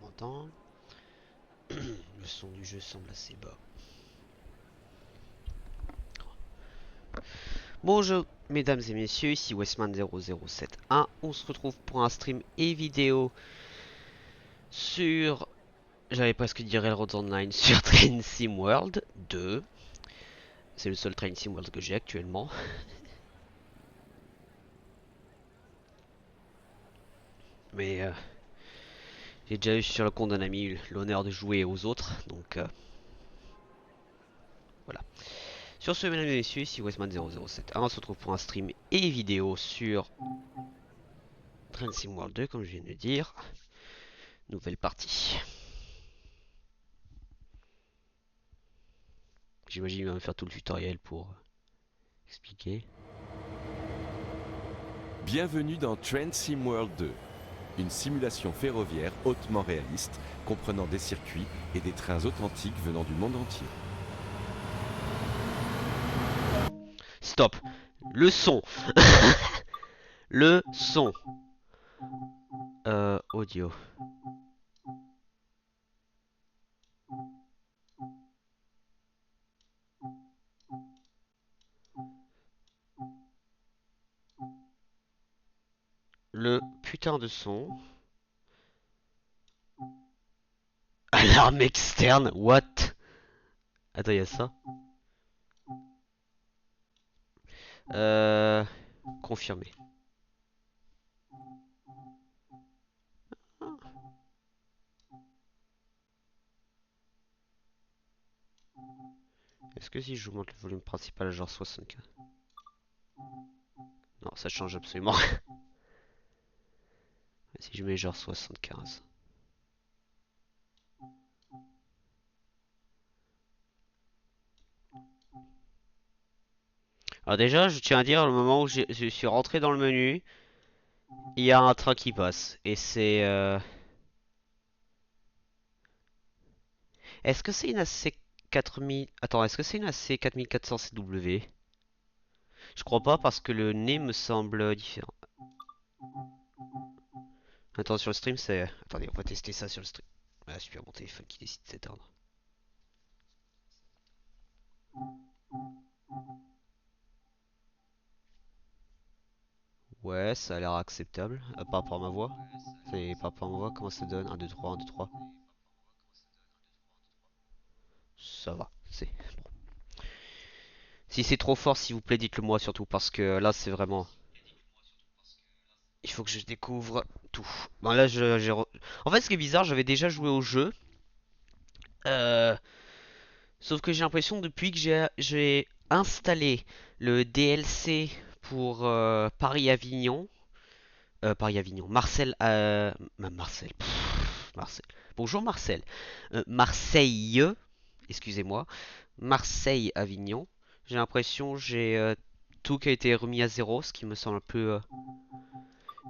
m'entend. Le son du jeu semble assez bas. Bonjour mesdames et messieurs, ici Westman0071. On se retrouve pour un stream et vidéo sur, j'allais presque dire Railroads Online, sur Train Sim World 2. C'est le seul Train Sim World que j'ai actuellement. Mais j'ai déjà eu sur le compte d'un ami l'honneur de jouer aux autres, donc voilà. Sur ce, mesdames et messieurs, ici Westman0071. On se retrouve pour un stream et vidéo sur Train Sim World 2, comme je viens de le dire. Nouvelle partie. J'imagine qu'il va me faire tout le tutoriel pour expliquer. Bienvenue dans Train Sim World 2, une simulation ferroviaire hautement réaliste, comprenant des circuits et des trains authentiques venant du monde entier. Stop. Le son. Le son. Audio. Le putain de son. Alarme externe. What? Attends, il y a ça. Euh... Confirmé. Est-ce que si je monte le volume principal à genre 75? Non, ça change absolument rien. Si je mets genre 75. Alors déjà, je tiens à dire, le moment où je suis rentré dans le menu, il y a un train qui passe. Et c'est... Est-ce que c'est une AC 4000... Attends, est-ce que c'est une AC 4400 CW? Je crois pas parce que le nez me semble différent. Attends, sur le stream, c'est... Attendez, on va tester ça sur le stream. Ah, super, mon téléphone qui décide de s'éteindre. Ouais, ça a l'air acceptable. Par rapport à ma voix. C'est par rapport à ma voix, comment ça donne? 1, 2, 3, 1, 2, 3. Ça va, c'est... Si c'est trop fort, s'il vous plaît, dites-le moi surtout, parce que là, c'est vraiment... Il faut que je découvre tout. Bon, là, En fait, ce qui est bizarre, j'avais déjà joué au jeu. Euh... Sauf que j'ai l'impression, depuis que j'ai installé le DLC pour Paris-Avignon... Paris-Avignon. Marcel... Marcel... Marcel. Bonjour Marcel. Marseille, excusez-moi. Marseille-Avignon. J'ai l'impression j'ai tout qui a été remis à zéro, ce qui me semble un peu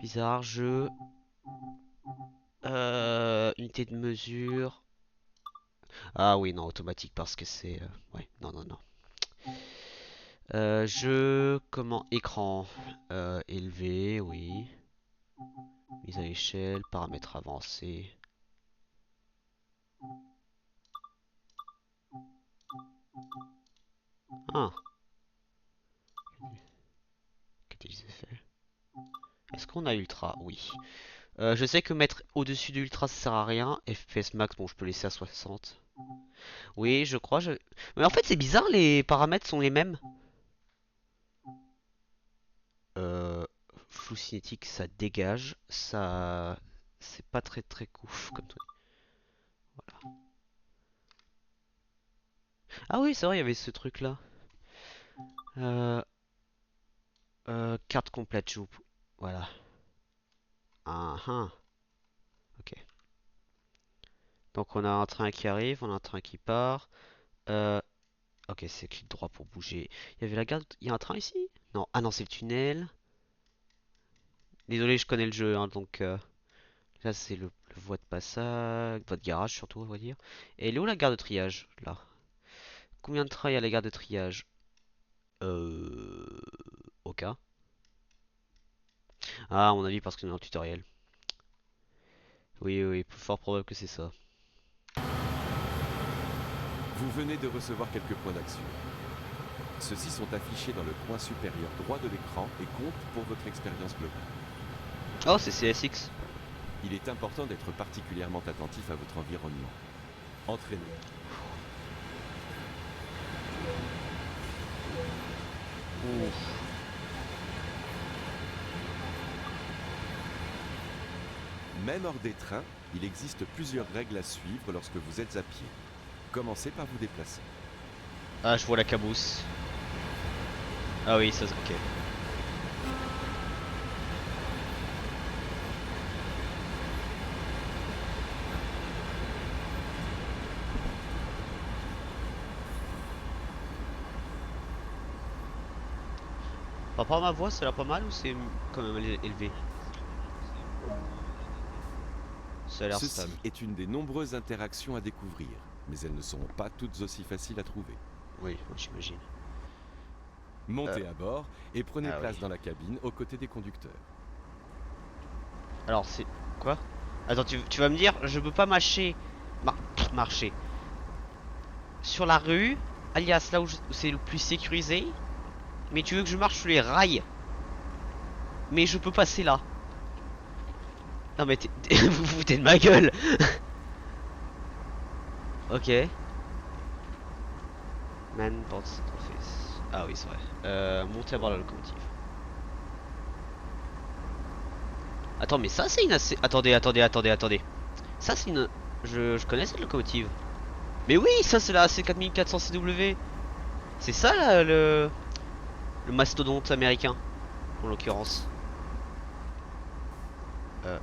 bizarre. Unité de mesure. Ah oui, non, automatique parce que c'est... ouais, non, non, non. Comment? Écran élevé, oui. Mise à l'échelle, paramètres avancés. Ah, catalyse effet. Est-ce qu'on a ultra? Oui. Je sais que mettre au-dessus de ultra ça sert à rien. FPS max, bon, je peux laisser à 60. Oui, je crois. Mais en fait, c'est bizarre, les paramètres sont les mêmes. Euh, Flou cinétique, ça dégage. Ça. C'est pas très très cool comme truc. Voilà. Ah oui, c'est vrai, il y avait ce truc là. Euh, Carte complète, voilà. Ah ah. Ok. Donc on a un train qui arrive, on a un train qui part. Euh, ok, c'est clic droit pour bouger. Il y avait la gare. Il y a un train ici? Non. Ah non, c'est le tunnel. Désolé, je connais le jeu, hein, donc là c'est le voie de passage, voie de garage surtout, on va dire. Et elle est où la gare de triage? Là. Combien de trains il y a à la gare de triage? Aucun. Ah, à mon avis, parce que c'est dans le tutoriel. Oui, oui, fort probable que c'est ça. Vous venez de recevoir quelques points d'action. Ceux-ci sont affichés dans le coin supérieur droit de l'écran et comptent pour votre expérience globale. Oh, c'est CSX. Il est important d'être particulièrement attentif à votre environnement. Entraînez. Ouf. Même hors des trains, il existe plusieurs règles à suivre lorsque vous êtes à pied. Commencez par vous déplacer. Ah, je vois la cabousse. Ah oui, ça, ok. Par rapport à ma voix, c'est là pas mal ou c'est quand même élevé? Ça a l'air Ceci stable. est une des nombreuses interactions à découvrir, mais elles ne seront pas toutes aussi faciles à trouver. Oui, j'imagine. Montez à bord et prenez Ah oui. place dans la cabine aux côtés des conducteurs. Alors c'est... Quoi? Attends, tu vas me dire, je peux pas marcher sur la rue, alias là où c'est le plus sécurisé, mais tu veux que je marche sur les rails, mais je peux passer là. Non mais vous vous foutez de ma gueule. Ok. Man boards office. Ah oui, c'est vrai. Monter à bord de la locomotive. Attends, mais ça c'est une assez... Attendez. Ça c'est une... Je connais cette locomotive. Mais oui, ça c'est la AC4400 CW. C'est ça là, le mastodonte américain, en l'occurrence. Euh,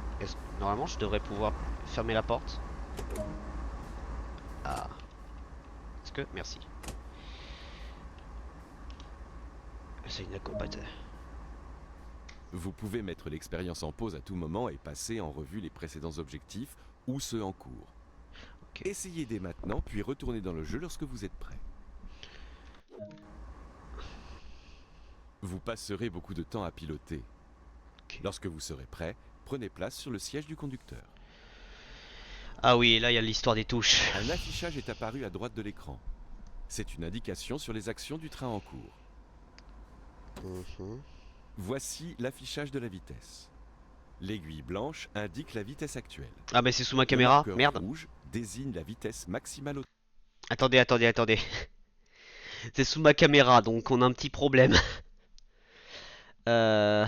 Normalement je devrais pouvoir fermer la porte. Ah. Est-ce que... Merci. C'est une acrobate. Vous pouvez mettre l'expérience en pause à tout moment et passer en revue les précédents objectifs ou ceux en cours. Ok. Essayez dès maintenant, puis retournez dans le jeu lorsque vous êtes prêt. Vous passerez beaucoup de temps à piloter. Ok. Lorsque vous serez prêt, prenez place sur le siège du conducteur. Ah oui, et là il y a l'histoire des touches. Un affichage est apparu à droite de l'écran. C'est une indication sur les actions du train en cours. Mhm. Voici l'affichage de la vitesse. L'aiguille blanche indique la vitesse actuelle. Ah mais c'est sous ma Le caméra. marqueur Merde. rouge désigne la vitesse maximale autorisée. Attendez. C'est sous ma caméra, donc on a un petit problème. Euh...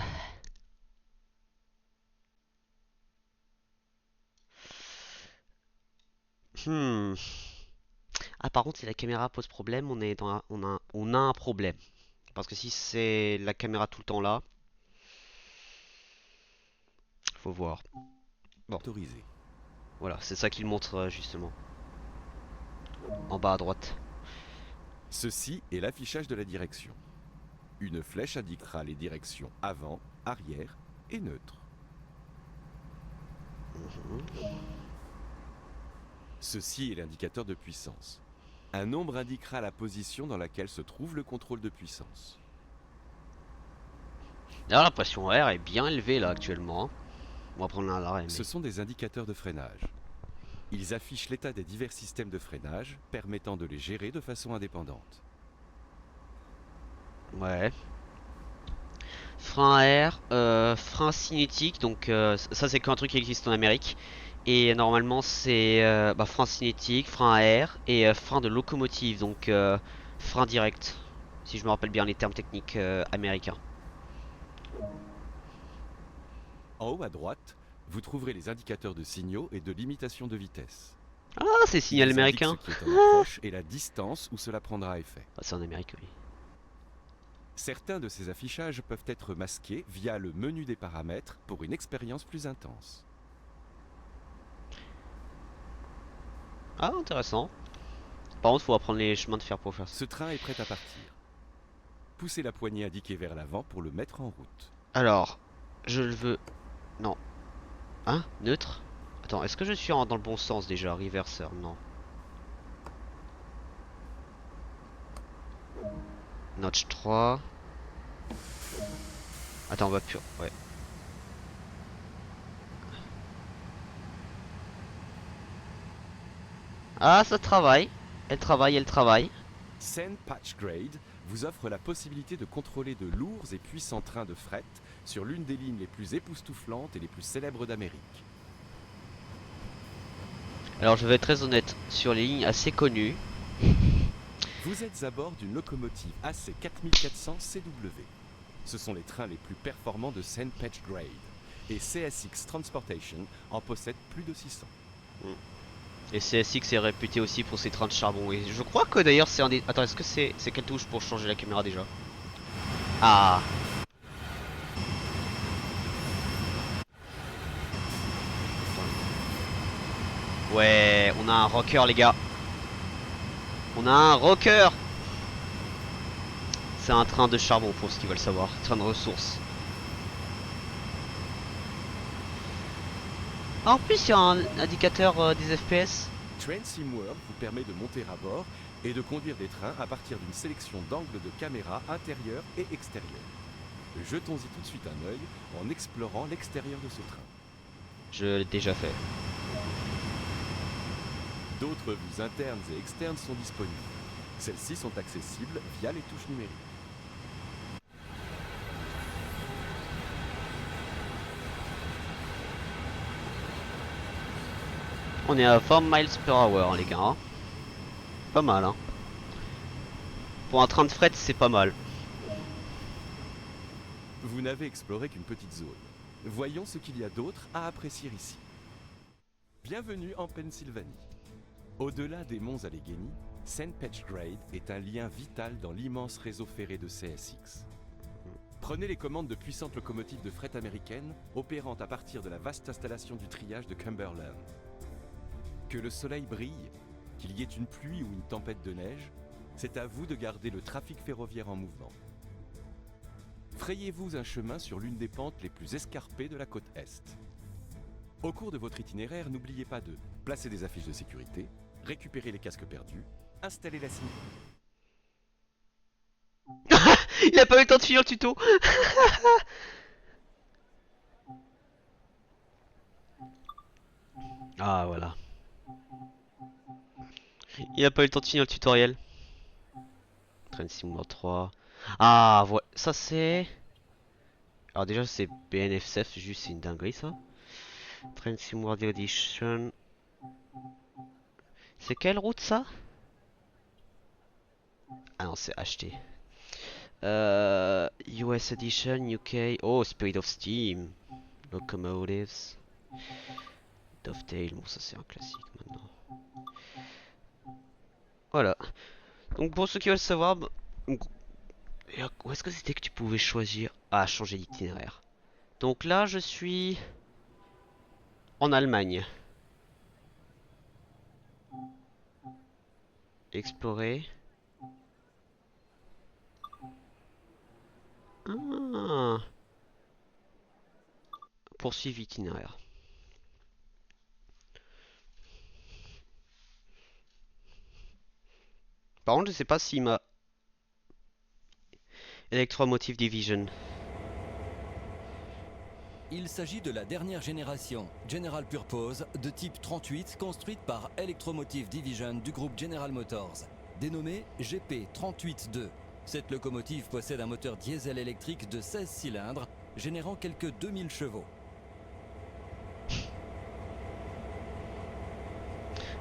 Hmm. Ah par contre si la caméra pose problème, on est dans on a un problème. Parce que si c'est la caméra tout le temps là, faut voir. Bon, voilà, c'est ça qu'il montre justement. En bas à droite. Ceci est l'affichage de la direction. Une flèche indiquera les directions avant, arrière et neutre. Mhm. Ceci est l'indicateur de puissance. Un nombre indiquera la position dans laquelle se trouve le contrôle de puissance. D'ailleurs la pression air est bien élevée là actuellement, hein. On va prendre un arrêt Ce mais... sont des indicateurs de freinage. Ils affichent l'état des divers systèmes de freinage, permettant de les gérer de façon indépendante. Ouais. Frein à air, frein cinétique, donc ça c'est qu'un truc qui existe en Amérique. Et normalement c'est frein cinétique, frein à air et frein de locomotive, donc frein direct, si je me rappelle bien les termes techniques américains. En haut à droite, vous trouverez les indicateurs de signaux et de limitation de vitesse. Ah, c'est signal Ils indiquent ce américain. qui est en approche et la distance où cela prendra effet. Ah, c'est en Amérique, oui. Certains de ces affichages peuvent être masqués via le menu des paramètres pour une expérience plus intense. Ah, intéressant. Par contre, faut apprendre les chemins de fer pour faire ça. Ce train est prêt à partir. Poussez la poignée indiquée vers l'avant pour le mettre en route. Alors, je le veux... Non. Hein? Neutre? Attends, est-ce que je suis dans le bon sens déjà? Reverseur, non. Notch 3. Attends, on va plus... Ouais. Ah, ça travaille. Elle travaille, elle travaille. Sen Patch Grade vous offre la possibilité de contrôler de lourds et puissants trains de fret sur l'une des lignes les plus époustouflantes et les plus célèbres d'Amérique. Alors je vais être très honnête, sur les lignes assez connues. Vous êtes à bord d'une locomotive AC 4400 CW. Ce sont les trains les plus performants de Sen Patch Grade. Et CSX Transportation en possède plus de 600. Et CSX est réputé aussi pour ses trains de charbon. Et je crois que d'ailleurs c'est un des... Attends, est-ce que c'est quelle touche pour changer la caméra déjà? Ah. Ouais, on a un rocker les gars. On a un rocker. C'est un train de charbon pour ceux qui veulent savoir. Train de ressources. Ah, en plus il y a un indicateur des FPS. Train Sim World vous permet de monter à bord et de conduire des trains à partir d'une sélection d'angles de caméra intérieurs et extérieurs. Jetons-y tout de suite un œil en explorant l'extérieur de ce train. Je l'ai déjà fait. D'autres vues internes et externes sont disponibles. Celles-ci sont accessibles via les touches numériques. On est à 4 miles per hour hein, les gars. Hein. Pas mal hein. Pour un train de fret c'est pas mal. Vous n'avez exploré qu'une petite zone. Voyons ce qu'il y a d'autre à apprécier ici. Bienvenue en Pennsylvanie. Au-delà des monts Allegheny, Sen Patch Grade est un lien vital dans l'immense réseau ferré de CSX. Prenez les commandes de puissantes locomotives de fret américaines opérant à partir de la vaste installation du triage de Cumberland. Que le soleil brille, qu'il y ait une pluie ou une tempête de neige, c'est à vous de garder le trafic ferroviaire en mouvement. Frayez-vous un chemin sur l'une des pentes les plus escarpées de la côte Est. Au cours de votre itinéraire, n'oubliez pas de placer des affiches de sécurité, récupérer les casques perdus, installer la cible. Il a pas eu le temps de finir le tuto. Ah voilà. Il a pas eu le temps de finir le tutoriel. Train Sim 3. Ah voilà, ça c'est... Alors déjà c'est BNFCF, juste c'est une dinguerie ça. Train Sim World Edition. C'est quelle route ça? Ah non c'est acheté. US Edition, UK. Oh, Spirit of Steam. Locomotives. Dovetail, bon ça c'est un classique maintenant. Voilà. Donc pour ceux qui veulent savoir, où est-ce que c'était que tu pouvais choisir? Ah, changer d'itinéraire. Donc là je suis en Allemagne. Explorer. Ah. Poursuivre itinéraire. Par contre je sais pas s'il m'a... Electromotive Division. Il s'agit de la dernière génération General Purpose de type 38 construite par Electromotive Division du groupe General Motors, dénommée GP38-2. Cette locomotive possède un moteur diesel électrique de 16 cylindres, générant quelques 2000 chevaux.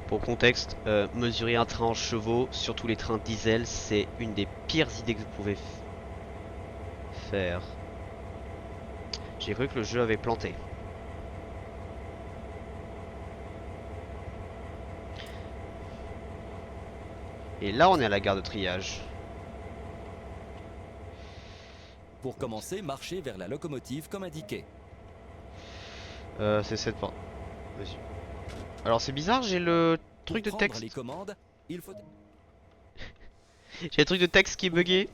Pour contexte, mesurer un train en chevaux, surtout les trains diesel, c'est une des pires idées que vous pouvez faire. J'ai cru que le jeu avait planté. Et là on est à la gare de triage. Pour commencer, marchez vers la locomotive comme indiqué. C'est cette porte. Vas-y. Alors c'est bizarre, j'ai le truc de Pour prendre texte. les commandes, il faut... J'ai le truc de texte qui est bugué.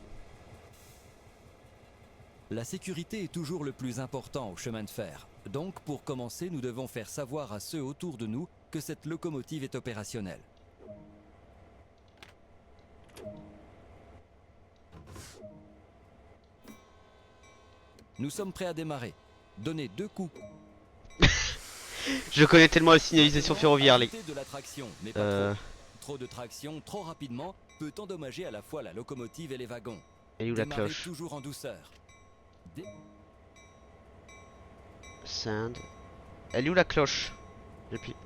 La sécurité est toujours le plus important au chemin de fer. Donc, pour commencer, nous devons faire savoir à ceux autour de nous que cette locomotive est opérationnelle. Nous sommes prêts à démarrer. Donnez 2 coups. Je connais tellement la signalisation ferroviaire, les... De la traction, mais pas trop. Trop de traction, trop rapidement, peut endommager à la fois la locomotive et les wagons. Elle est où la Démarrez cloche? toujours en douceur. Sand. Elle est où la cloche? Et puis...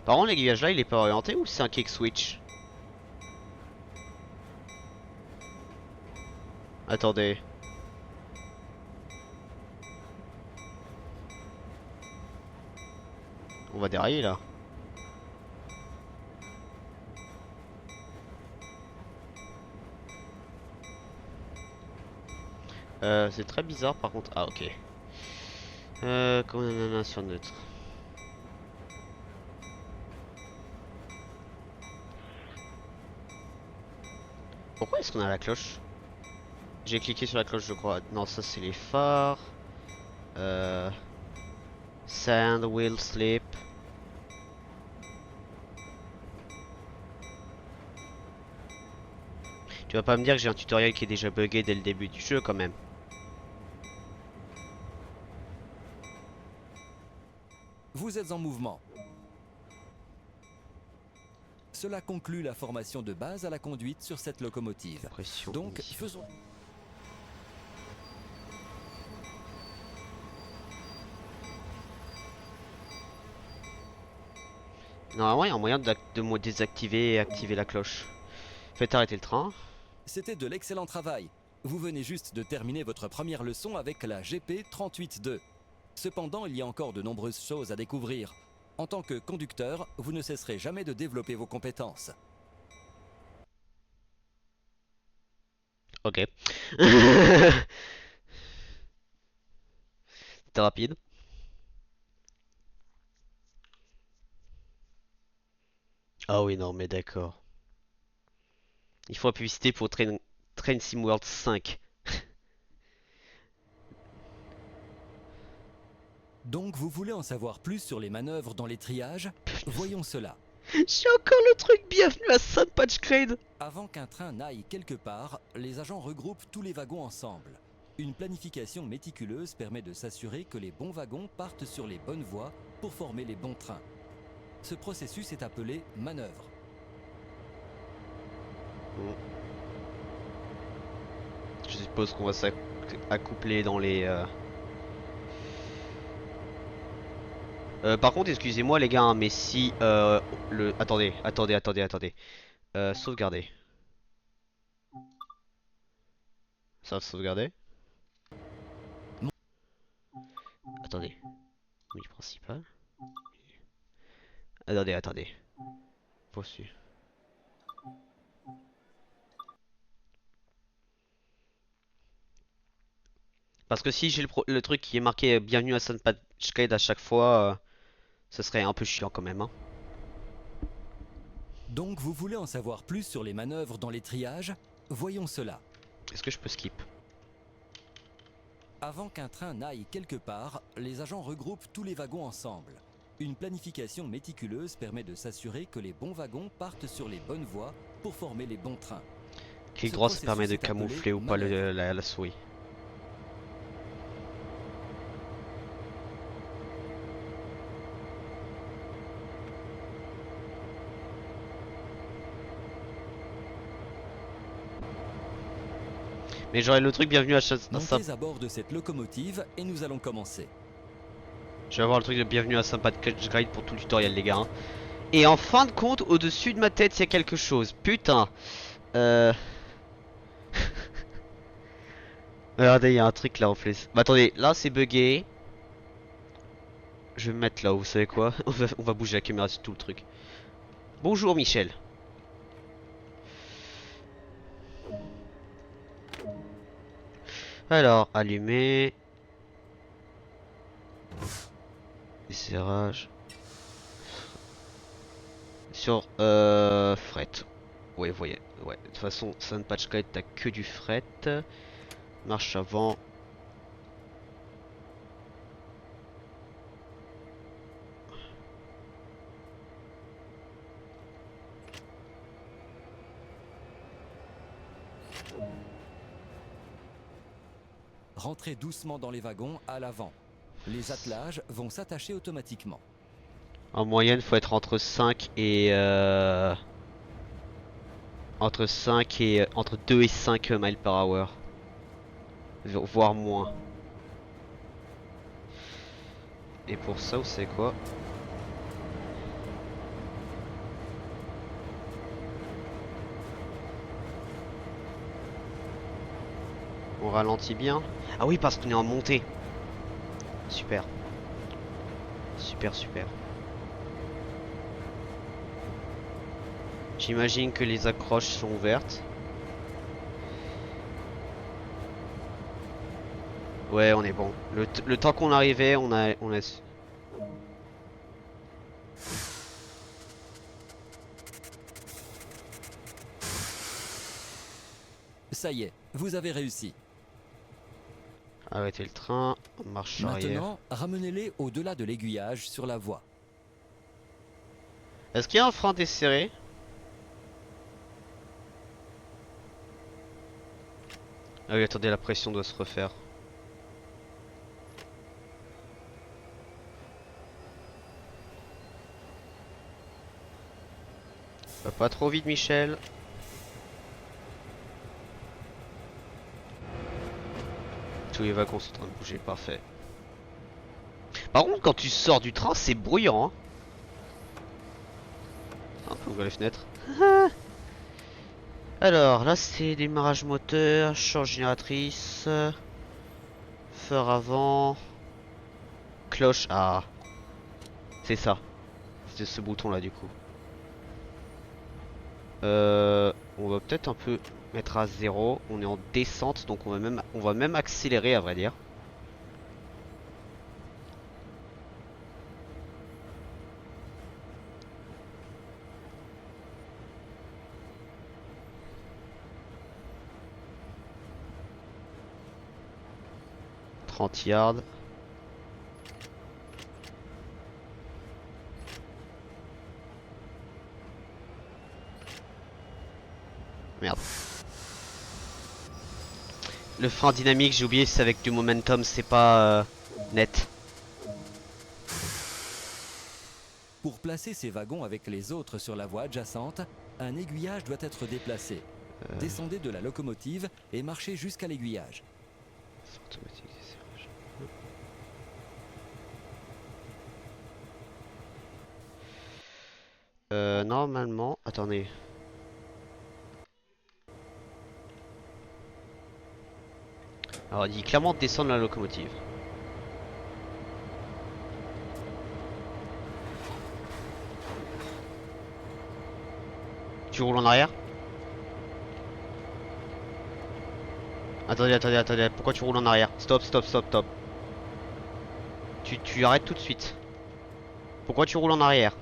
Par contre, l'aiguillage là, il est pas orienté ou c'est un kick switch? Attendez. On va dérailler là. C'est très bizarre par contre. Ah ok. Comment on a sur neutre. Pourquoi est-ce qu'on a la cloche? J'ai cliqué sur la cloche je crois. Non ça c'est les phares. Sand, wheel, slip. Tu vas pas me dire que j'ai un tutoriel qui est déjà buggé dès le début du jeu quand même. Vous êtes en mouvement. Cela conclut la formation de base à la conduite sur cette locomotive. Pression Donc, initiale. faisons... Normalement il y a un moyen de désactiver et activer la cloche. Faites arrêter le train. C'était de l'excellent travail. Vous venez juste de terminer votre première leçon avec la GP 38-2. Cependant, il y a encore de nombreuses choses à découvrir. En tant que conducteur, vous ne cesserez jamais de développer vos compétences. Ok. C'était rapide. Ah oui non mais d'accord. Il faut la publicité pour Train Sim World 5. Donc, vous voulez en savoir plus sur les manœuvres dans les triages? Voyons cela. J'ai encore le truc bienvenue à Sun Patch Grade. Avant qu'un train n'aille quelque part, les agents regroupent tous les wagons ensemble. Une planification méticuleuse permet de s'assurer que les bons wagons partent sur les bonnes voies pour former les bons trains. Ce processus est appelé manœuvre. Je suppose qu'on va s'accoupler dans les... par contre, excusez-moi les gars, hein, mais si le... Attendez. Sauvegarder. Ça va sauvegarder. Attendez. Menu principal. Attendez. Poursuivre. Parce que si j'ai le truc qui est marqué bienvenue à Sun Patch Grade à chaque fois, ce serait un peu chiant quand même. Hein. Donc vous voulez en savoir plus sur les manœuvres dans les triages? Voyons cela. Est-ce que je peux skip? Avant qu'un train n'aille quelque part, les agents regroupent tous les wagons ensemble. Une planification méticuleuse permet de s'assurer que les bons wagons partent sur les bonnes voies pour former les bons trains. Clic Ce droit, ça permet de processus est appelé camoufler ou pas manœuvre. la souris. Mais j'aurais le truc bienvenue à ça. Montez à bord de cette locomotive et nous allons commencer. Je vais avoir le truc de bienvenue à Sun Patch Grade pour tout le tutoriel les gars. Hein. Et en fin de compte, au-dessus de ma tête, il y a quelque chose. Putain. Regardez, il y a un truc là en plus. Bah attendez, là c'est bugué. Je vais me mettre là, vous savez quoi? On va bouger la caméra sur tout le truc. Bonjour Michel. Alors, allumer. Serrage. Sur fret. Ouais, voyez. Ouais, de toute façon, Sun Patch Guide, t'as que du fret. Marche avant. Rentrez doucement dans les wagons à l'avant. Les attelages vont s'attacher automatiquement. En moyenne, faut être entre 5 et entre 5 et entre 2 et 5 miles par hour, voire moins. Et pour ça, vous savez quoi? On ralentit bien. Ah oui, parce qu'on est en montée. Super. Super, super. J'imagine que les accroches sont ouvertes. Ouais, on est bon. Le temps qu'on arrivait, on a... Ça y est, vous avez réussi. arrêté le train, marche arrière. Maintenant, ramenez-les au-delà de l'aiguillage sur la voie. Est-ce qu'il y a un frein desserré? Ah oui, attendez, la pression doit se refaire. Va pas trop vite, Michel. Tous les wagons sont en train de bouger, parfait. Par contre, quand tu sors du train, c'est bruyant. Hein. Un peu ouvrir les fenêtres. Alors, là, c'est démarrage moteur, charge génératrice, phare avant, cloche. Ah, c'est ça. C'est ce bouton-là, du coup. On va peut-être un peu mettre à 0. On est en descente, donc on va même accélérer, à vrai dire. Yards. Merde. Le frein dynamique, j'ai oublié, c'est avec du momentum, c'est pas net. Pour placer ces wagons avec les autres sur la voie adjacente, un aiguillage doit être déplacé. Descendez de la locomotive et marchez jusqu'à l'aiguillage. Automatique desserrage. Normalement, attendez. Alors, il dit clairement de descendre la locomotive. Tu roules en arrière? Attendez, attendez, attendez. Pourquoi tu roules en arrière? Stop, stop, stop, stop. Tu arrêtes tout de suite. Pourquoi tu roules en arrière?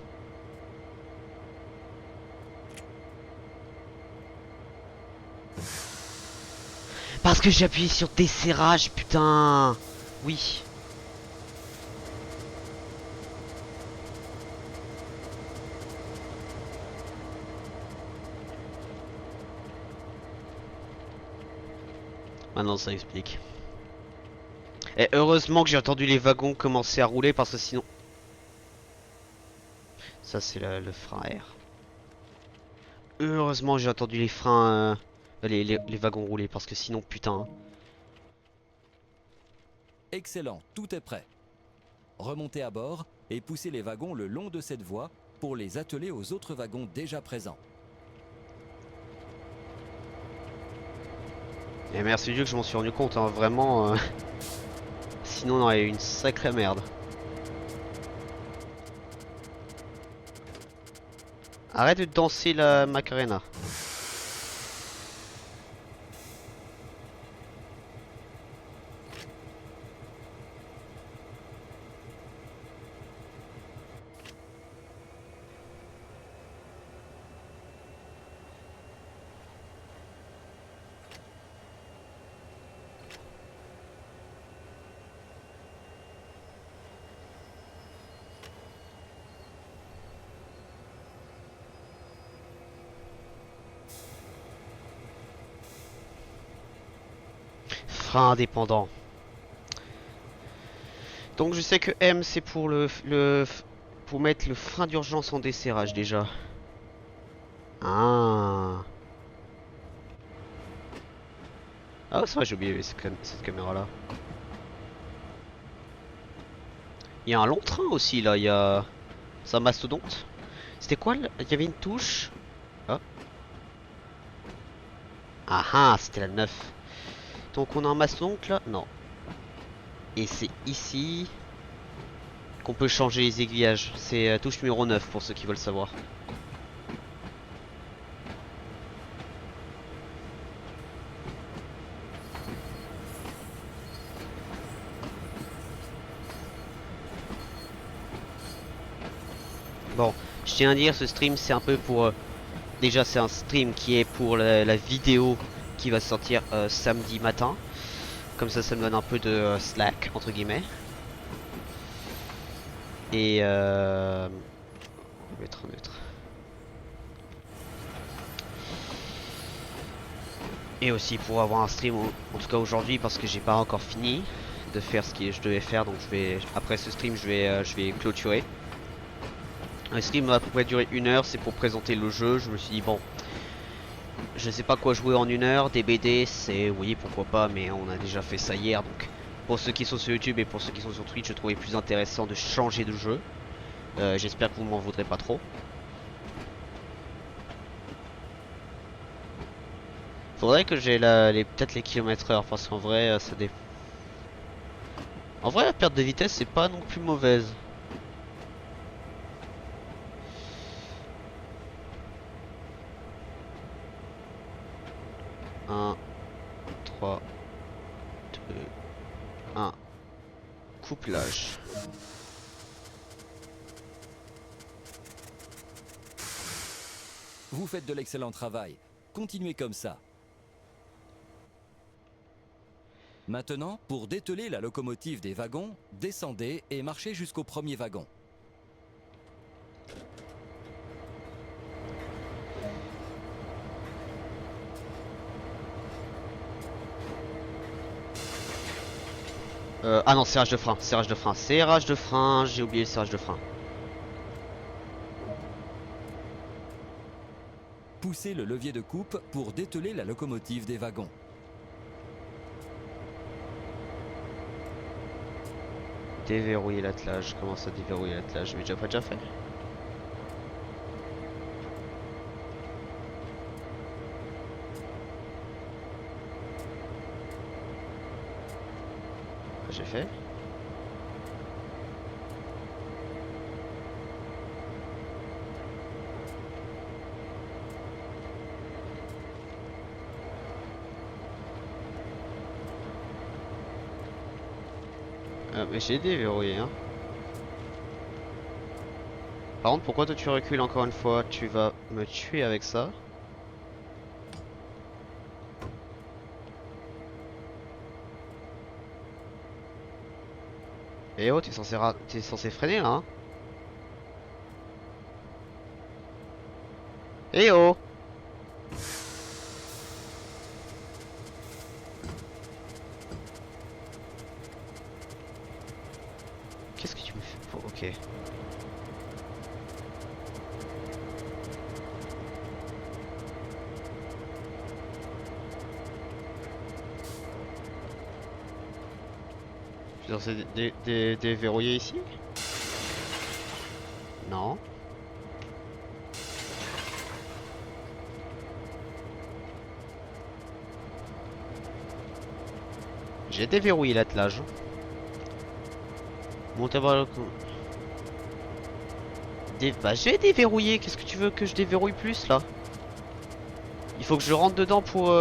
Parce que j'ai appuyé sur desserrage, putain. Oui. Maintenant ça explique. Et heureusement que j'ai entendu les wagons commencer à rouler parce que sinon... Ça c'est le frein à air. Heureusement j'ai entendu les freins... les wagons rouler parce que sinon putain... Hein. Excellent, tout est prêt. Remontez à bord et poussez les wagons le long de cette voie pour les atteler aux autres wagons déjà présents. Et merci Dieu que je m'en suis rendu compte, hein, vraiment... Sinon on aurait eu une sacrée merde. Arrête de danser la Macarena. Frein indépendant. Donc je sais que M c'est pour pour mettre le frein d'urgence en desserrage déjà. Ah. Ah, c'est vrai, j'ai oublié cette caméra là. Il y a un long train aussi là, il y a. C'est un mastodonte. C'était quoi il y avait une touche. Ah. Ah ah, c'était la 9. Donc on a un mastodonte là. Non. Et c'est ici qu'on peut changer les aiguillages. C'est touche numéro 9 pour ceux qui veulent savoir. Bon, je tiens à dire, ce stream c'est un peu pour... déjà c'est un stream qui est pour la vidéo qui va sortir samedi matin. Comme ça me donne un peu de slack, entre guillemets. Et on va mettre neutre. Et aussi pour avoir un stream, en tout cas aujourd'hui, parce que j'ai pas encore fini de faire ce que je devais faire. Donc je vais, après ce stream, je vais clôturer. Le stream va à peu près durer 1 heure, c'est pour présenter le jeu. Je me suis dit, bon, je sais pas quoi jouer en 1 heure. Des BD, c'est oui, pourquoi pas, mais on a déjà fait ça hier. Donc pour ceux qui sont sur YouTube et pour ceux qui sont sur Twitch, je trouvais plus intéressant de changer de jeu. J'espère que vous m'en voudrez pas trop. Faudrait que j'ai peut-être les kilomètres heure, parce qu'en vrai, ça dépend. En vrai, la perte de vitesse, c'est pas non plus mauvaise. Un, 3, 2, 1. Couplage. Vous faites de l'excellent travail. Continuez comme ça. Maintenant, pour dételer la locomotive des wagons, descendez et marchez jusqu'au premier wagon. Ah non, serrage de frein, serrage de frein, serrage de frein, j'ai oublié le serrage de frein. Poussez le levier de coupe pour dételer la locomotive des wagons. Déverrouiller l'attelage, comment ça déverrouiller l'attelage? Mais déjà fait. J'ai fait. Mais j'ai déverrouillé hein. Par contre, pourquoi toi tu recules encore une fois? Tu vas me tuer avec ça. Eh oh, t'es censé freiner là hein. Eh oh. Qu'est-ce que tu me fais? Oh, ok. Je suis censé déverrouiller ici? Non. J'ai déverrouillé l'attelage. Montez voir le coup. Bah j'ai déverrouillé, qu'est-ce que tu veux que je déverrouille plus là? Il faut que je rentre dedans pour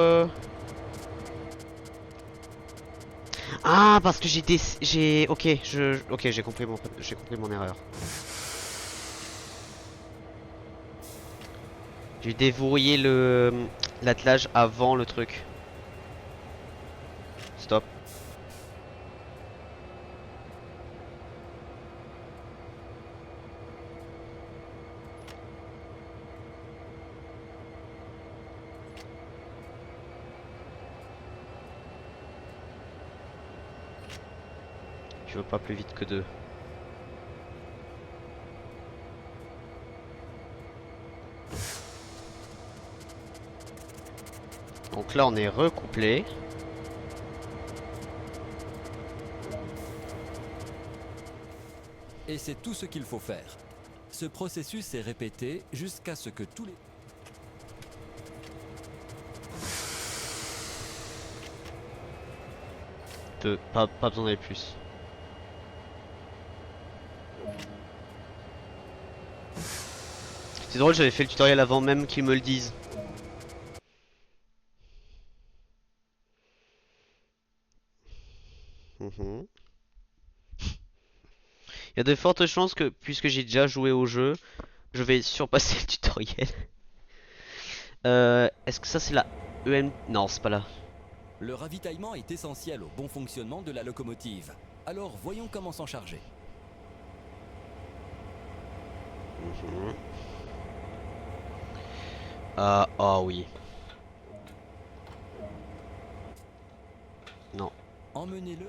Ah parce que j'ai ok, ok, j'ai compris mon erreur. J'ai déverrouillé l'attelage avant le truc. Stop. Je veux pas plus vite que 2. Donc là on est recouplé. Et c'est tout ce qu'il faut faire. Ce processus est répété jusqu'à ce que tous les... Pas besoin d'aller plus. C'est drôle, j'avais fait le tutoriel avant même qu'ils me le disent. Mhm. Il y a de fortes chances que, puisque j'ai déjà joué au jeu, je vais surpasser le tutoriel. Est-ce que ça c'est la EM... Non, c'est pas là. Le ravitaillement est essentiel au bon fonctionnement de la locomotive. Alors voyons comment s'en charger. Mhm. Ah, oh oui. Non. Emmenez-le.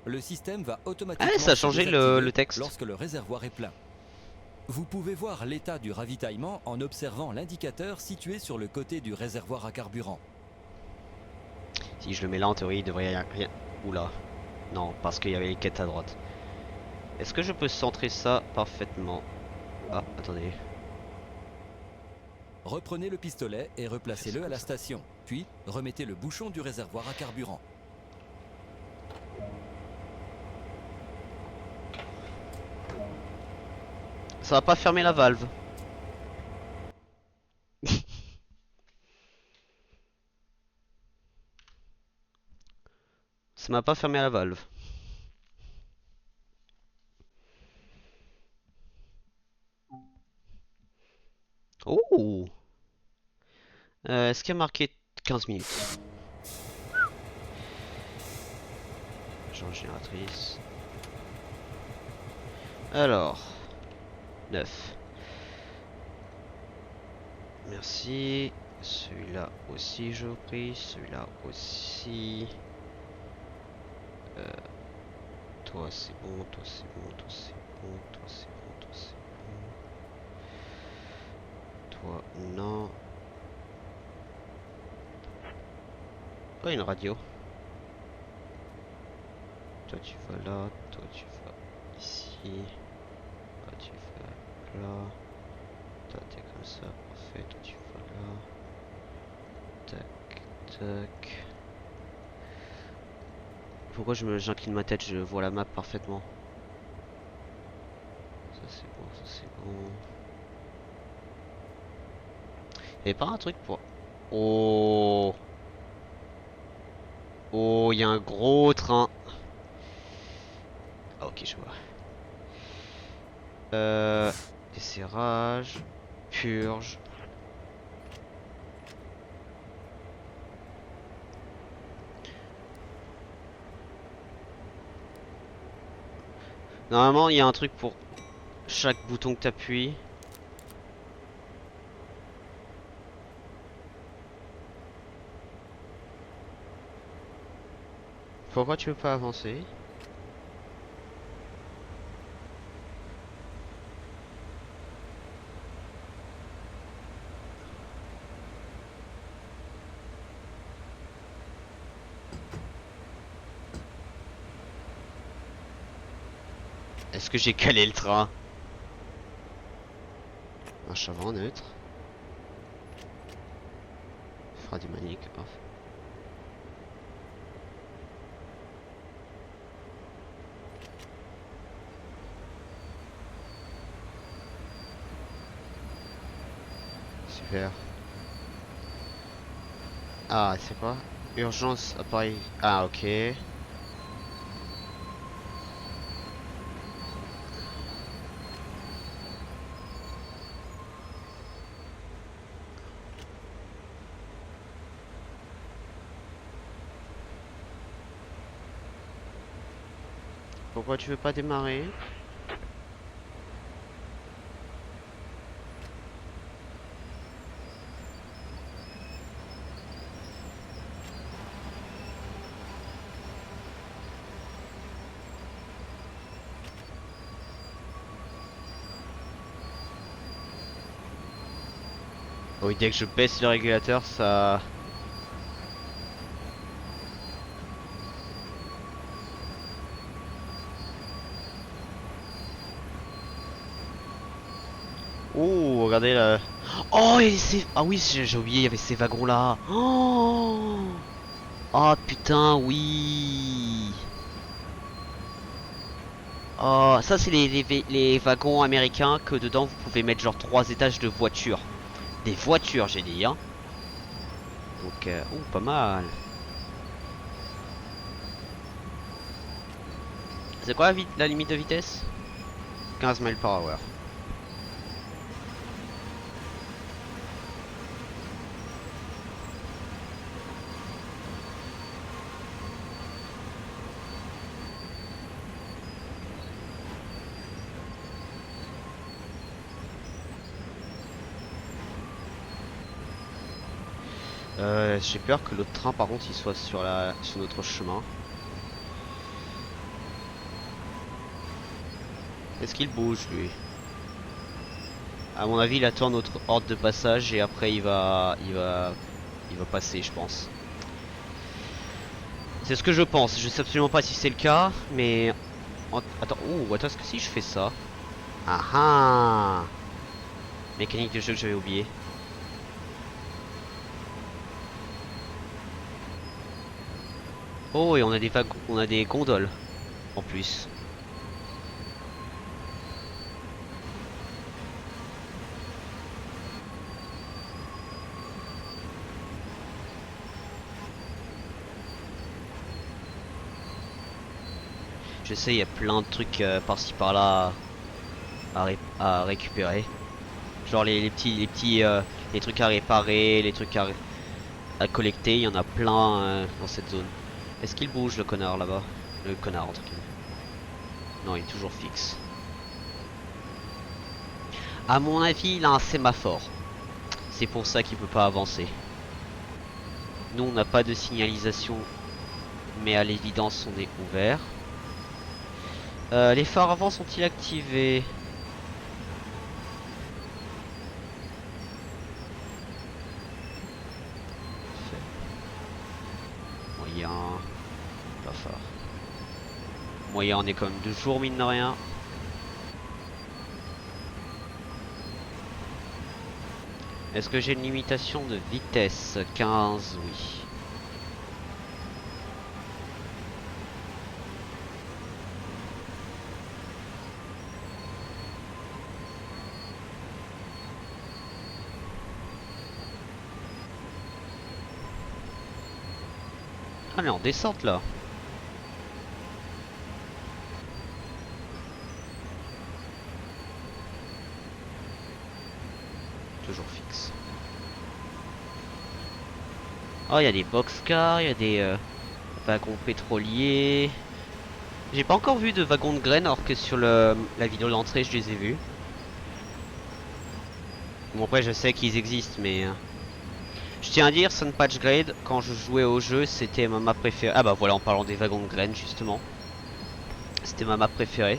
Le système va automatiquement Ah, ça a se changé désactiver le texte. lorsque le réservoir est plein. Vous pouvez voir l'état du ravitaillement en observant l'indicateur situé sur le côté du réservoir à carburant. Si je le mets là, en théorie, il devrait y avoir rien. Oula. Non, parce qu'il y avait les quêtes à droite. Est-ce que je peux centrer ça parfaitement? Ah, attendez. Reprenez le pistolet et replacez-le à la station. Puis, remettez le bouchon du réservoir à carburant. Ça va pas fermer la valve. Ça m'a pas fermé la valve. Oh! Est-ce qu'il y a marqué 15 minutes? Genre génératrice. Alors. 9. Merci. Celui-là aussi je prie. Celui-là aussi. Toi c'est bon, toi c'est bon, toi c'est bon, toi c'est bon, toi c'est bon. Toi non. Oh, une radio. Toi tu vas là, toi tu vas ici. Toi tu vas là. Toi t'es comme ça, parfait. Toi tu vas là. Tac, tac. Pourquoi j'incline ma tête? Je vois la map parfaitement. Ça c'est bon, ça c'est bon. Y'avait pas un truc pour... Oh! Oh, il y a un gros train. Ah, ok, je vois. Desserrage. Purge. Normalement, il y a un truc pour chaque bouton que t'appuies. Pourquoi tu veux pas avancer? Est-ce que j'ai calé le train? Marche avant, neutre. Fera du manique, off. Super. Ah, c'est quoi? Urgence, appareil. Ah, ok. Pourquoi tu veux pas démarrer? Oui, dès que je baisse le régulateur, ça... Oh, regardez là. Oh, il y a Ah oui, j'ai oublié, il y avait ces wagons là. Oh, oh putain, oui. Oh, ça c'est les wagons américains que dedans vous pouvez mettre genre 3 étages de voitures. Des voitures, j'ai dit, hein. Donc, oh, pas mal. C'est quoi la limite de vitesse? 15 miles par hour. J'ai peur que l'autre train par contre il soit sur notre chemin. Est-ce qu'il bouge lui? À mon avis il attend notre ordre de passage et après il va passer je pense. C'est ce que je pense, je sais absolument pas si c'est le cas, mais... Attends, attends, est-ce que si je fais ça? Ah ah! Mécanique de jeu que j'avais oublié. Oh, et on a des gondoles en plus. Je sais, il y a plein de trucs par-ci par-là à récupérer. Genre les trucs à réparer, les trucs à collecter, il y en a plein dans cette zone. Est-ce qu'il bouge le connard là-bas? Le connard entre guillemets. Non, il est toujours fixe. À mon avis, il a un sémaphore. C'est pour ça qu'il peut pas avancer. Nous, on n'a pas de signalisation, mais à l'évidence, on est ouvert. Les phares avant sont-ils activés? Moyen. Pas phare. Moyen, on est quand même 2 jours, mine de rien. Est-ce que j'ai une limitation de vitesse? 15, oui. Ah, on est en descente là. Toujours fixe. Oh, il y a des boxcars, il y a des wagons pétroliers. J'ai pas encore vu de wagons de graines alors que sur la vidéo d'entrée je les ai vus. Bon après je sais qu'ils existent mais... Je tiens à dire, Sun Patch Grade, quand je jouais au jeu, c'était ma map préférée. Ah bah voilà, en parlant des wagons de graines justement. C'était ma map préférée.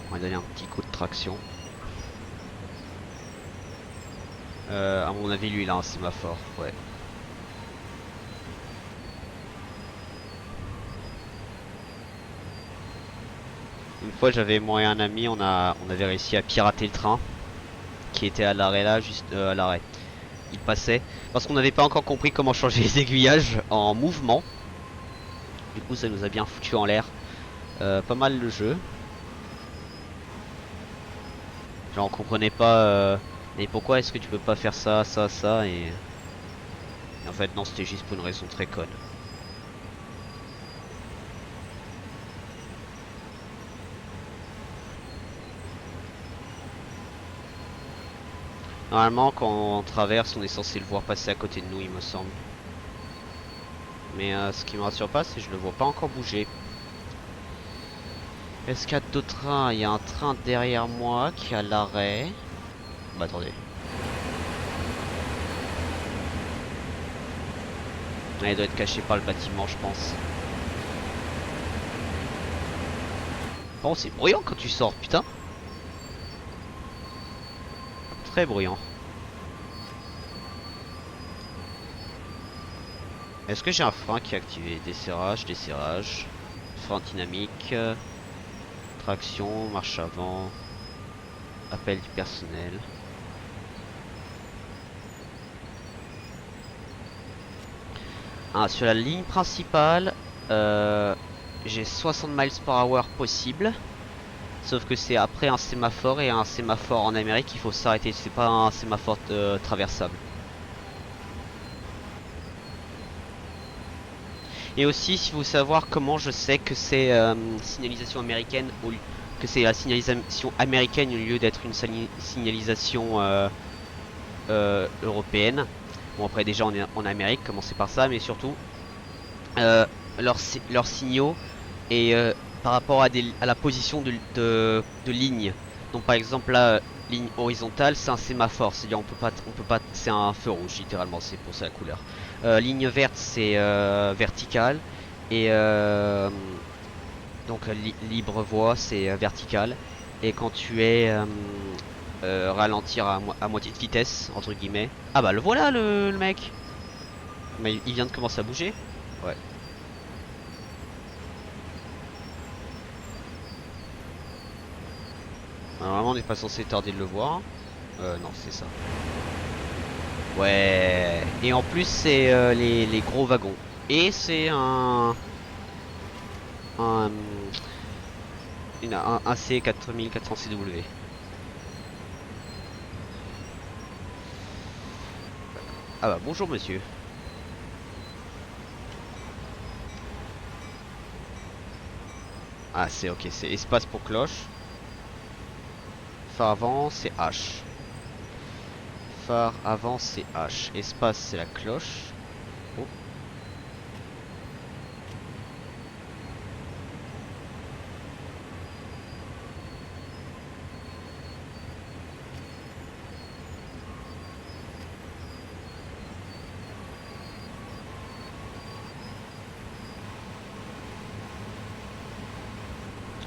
On va donner un petit coup de traction. À mon avis, lui, il a un sémaphore, ouais. Une fois, j'avais moi et un ami, on avait réussi à pirater le train qui était à l'arrêt là, juste à l'arrêt. Il passait parce qu'on n'avait pas encore compris comment changer les aiguillages en mouvement. Du coup, ça nous a bien foutu en l'air. Pas mal le jeu. Genre, on comprenait pas. Mais pourquoi est-ce que tu peux pas faire ça, ça, ça et en fait, non, c'était juste pour une raison très conne. Normalement, quand on traverse, on est censé le voir passer à côté de nous, il me semble. Mais ce qui me rassure pas, c'est que je le vois pas encore bouger. Est-ce qu'il y a d'autres trains? Il y a un train derrière moi qui est à l'arrêt. Bah attendez. Ah, il doit être caché par le bâtiment, je pense. Oh, c'est bruyant quand tu sors, putain. Très bruyant. Est-ce que j'ai un frein qui est activé? Desserrage, desserrage. Frein dynamique. Traction, marche avant. Appel du personnel. Ah, sur la ligne principale, j'ai 60 miles par hour possible. Sauf que c'est après un sémaphore et un sémaphore en Amérique, il faut s'arrêter. C'est pas un sémaphore traversable. Et aussi, si vous voulez savoir comment je sais que c'est signalisation américaine, que c'est la signalisation américaine au lieu d'être une signalisation européenne. Bon, après déjà on est en Amérique, commencez par ça, mais surtout leurs signaux et par rapport à la position de ligne. Donc par exemple là, ligne horizontale, c'est un sémaphore, c'est-à-dire on peut pas, c'est un feu rouge littéralement, c'est pour ça la couleur. Ligne verte, c'est vertical et donc libre voie, c'est vertical. Et quand tu es ralentir à moitié de vitesse entre guillemets. Ah bah le voilà le mec. Mais il vient de commencer à bouger. Ouais. Normalement on n'est pas censé tarder de le voir. Non c'est ça. Ouais. Et en plus c'est les gros wagons. Et c'est un, un C4400 CW. Ah bah bonjour monsieur. Ah c'est ok, c'est espace pour cloche. Phare avant c'est H. Phare avant c'est H. Espace c'est la cloche. Oh.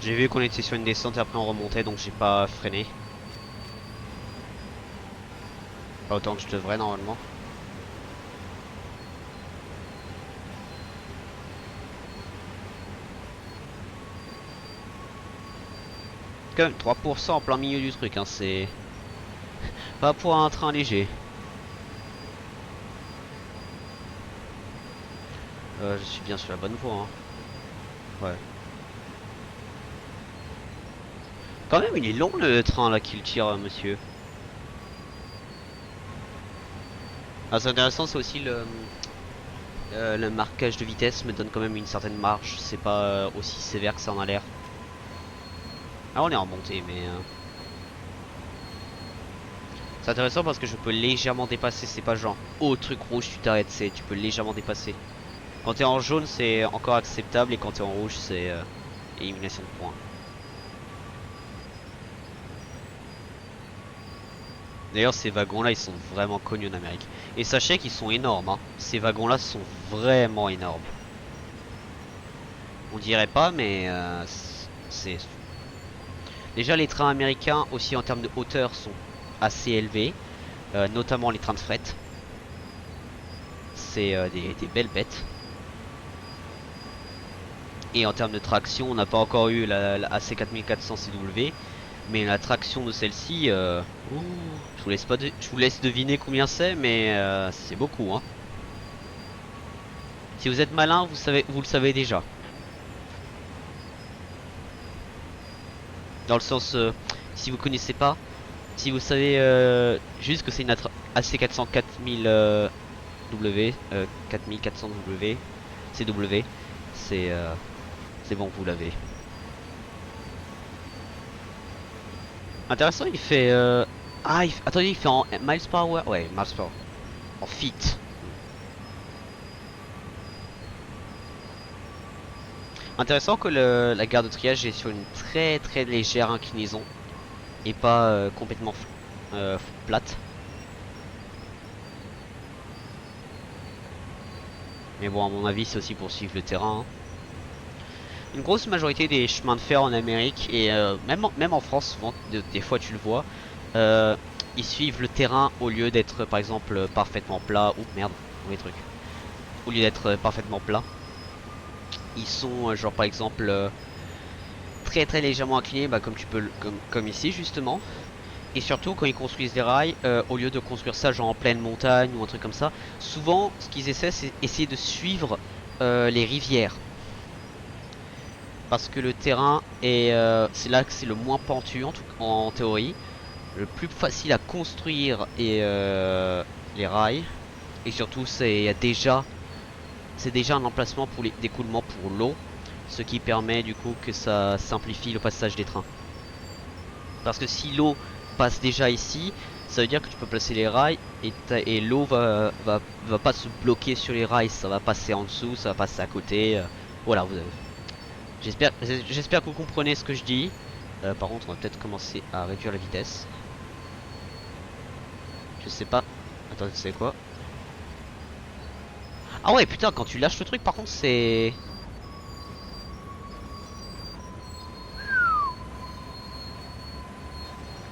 J'ai vu qu'on était sur une descente et après on remontait donc j'ai pas freiné. Pas autant que je devrais normalement. Quand même 3% en plein milieu du truc, hein, c'est pas pour un train léger. Je suis bien sur la bonne voie. Hein. Ouais. Quand même, il est long le train là qu'il tire, monsieur. Ah, c'est intéressant, c'est aussi le marquage de vitesse me donne quand même une certaine marge. C'est pas aussi sévère que ça en a l'air. Ah, on est en montée, mais c'est intéressant parce que je peux légèrement dépasser. C'est pas genre oh truc rouge tu t'arrêtes, c'est tu peux légèrement dépasser. Quand t'es en jaune c'est encore acceptable et quand t'es en rouge c'est élimination de points. D'ailleurs ces wagons là ils sont vraiment connus en Amérique. Et sachez qu'ils sont énormes hein. Ces wagons là sont vraiment énormes. On dirait pas mais c'est... Déjà les trains américains aussi en termes de hauteur sont assez élevés. Notamment les trains de fret. C'est des belles bêtes. Et en termes de traction, on n'a pas encore eu la AC4400 CW, mais la traction de celle-ci, je vous laisse deviner combien c'est, mais c'est beaucoup. Hein. Si vous êtes malin, vous le savez déjà. Dans le sens, si vous connaissez pas, si vous savez juste que c'est une AC400 4000 W, 4400 W, CW, c'est bon, vous l'avez. Intéressant, il fait... Ah, attendez, il fait en miles per hour. Ouais, miles per hour. En feet. Intéressant que la gare de triage est sur une très très légère inclinaison. Et pas complètement plate. Mais bon, à mon avis, c'est aussi pour suivre le terrain. Hein. une grosse majorité des chemins de fer en Amérique et même en France, souvent, des fois tu le vois, euh, ils suivent le terrain au lieu d'être par exemple parfaitement plat. Ou merde, mauvais truc. Au lieu d'être parfaitement plat, ils sont genre par exemple très très légèrement inclinés, bah, comme tu peux, comme ici justement. Et surtout quand ils construisent des rails, au lieu de construire ça genre en pleine montagne ou un truc comme ça, souvent ce qu'ils essaient c'est essayer de suivre les rivières. Parce que le terrain est, c'est là que c'est le moins pentu en théorie, le plus facile à construire et les rails. Et surtout c'est déjà un emplacement pour d'écoulement pour l'eau, ce qui permet du coup que ça simplifie le passage des trains. Parce que si l'eau passe déjà ici, ça veut dire que tu peux placer les rails et l'eau va pas se bloquer sur les rails, ça va passer en dessous, ça va passer à côté. Voilà, j'espère que vous comprenez ce que je dis. Par contre, on va peut-être commencer à réduire la vitesse. Je sais pas. Attends, c'est quoi? Ah ouais, putain, quand tu lâches le truc, par contre, c'est...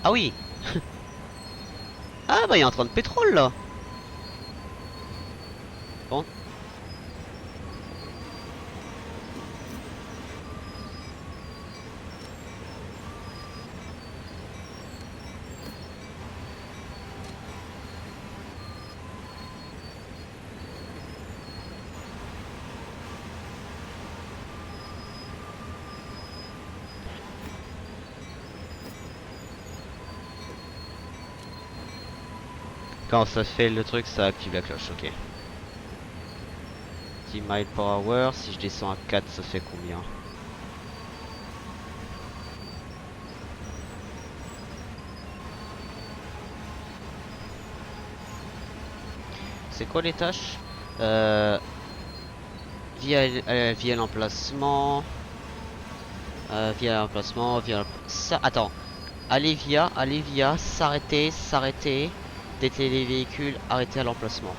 Ah oui. Ah bah, il y a un train de pétrole, là. Bon. Quand ça fait le truc, ça active la cloche, ok. 10 miles per hour, si je descends à 4, ça fait combien? C'est quoi les tâches? Via l'emplacement. Via l'emplacement, ça, attends. Aller via, s'arrêter. Dételer les véhicules, arrêter à l'emplacement.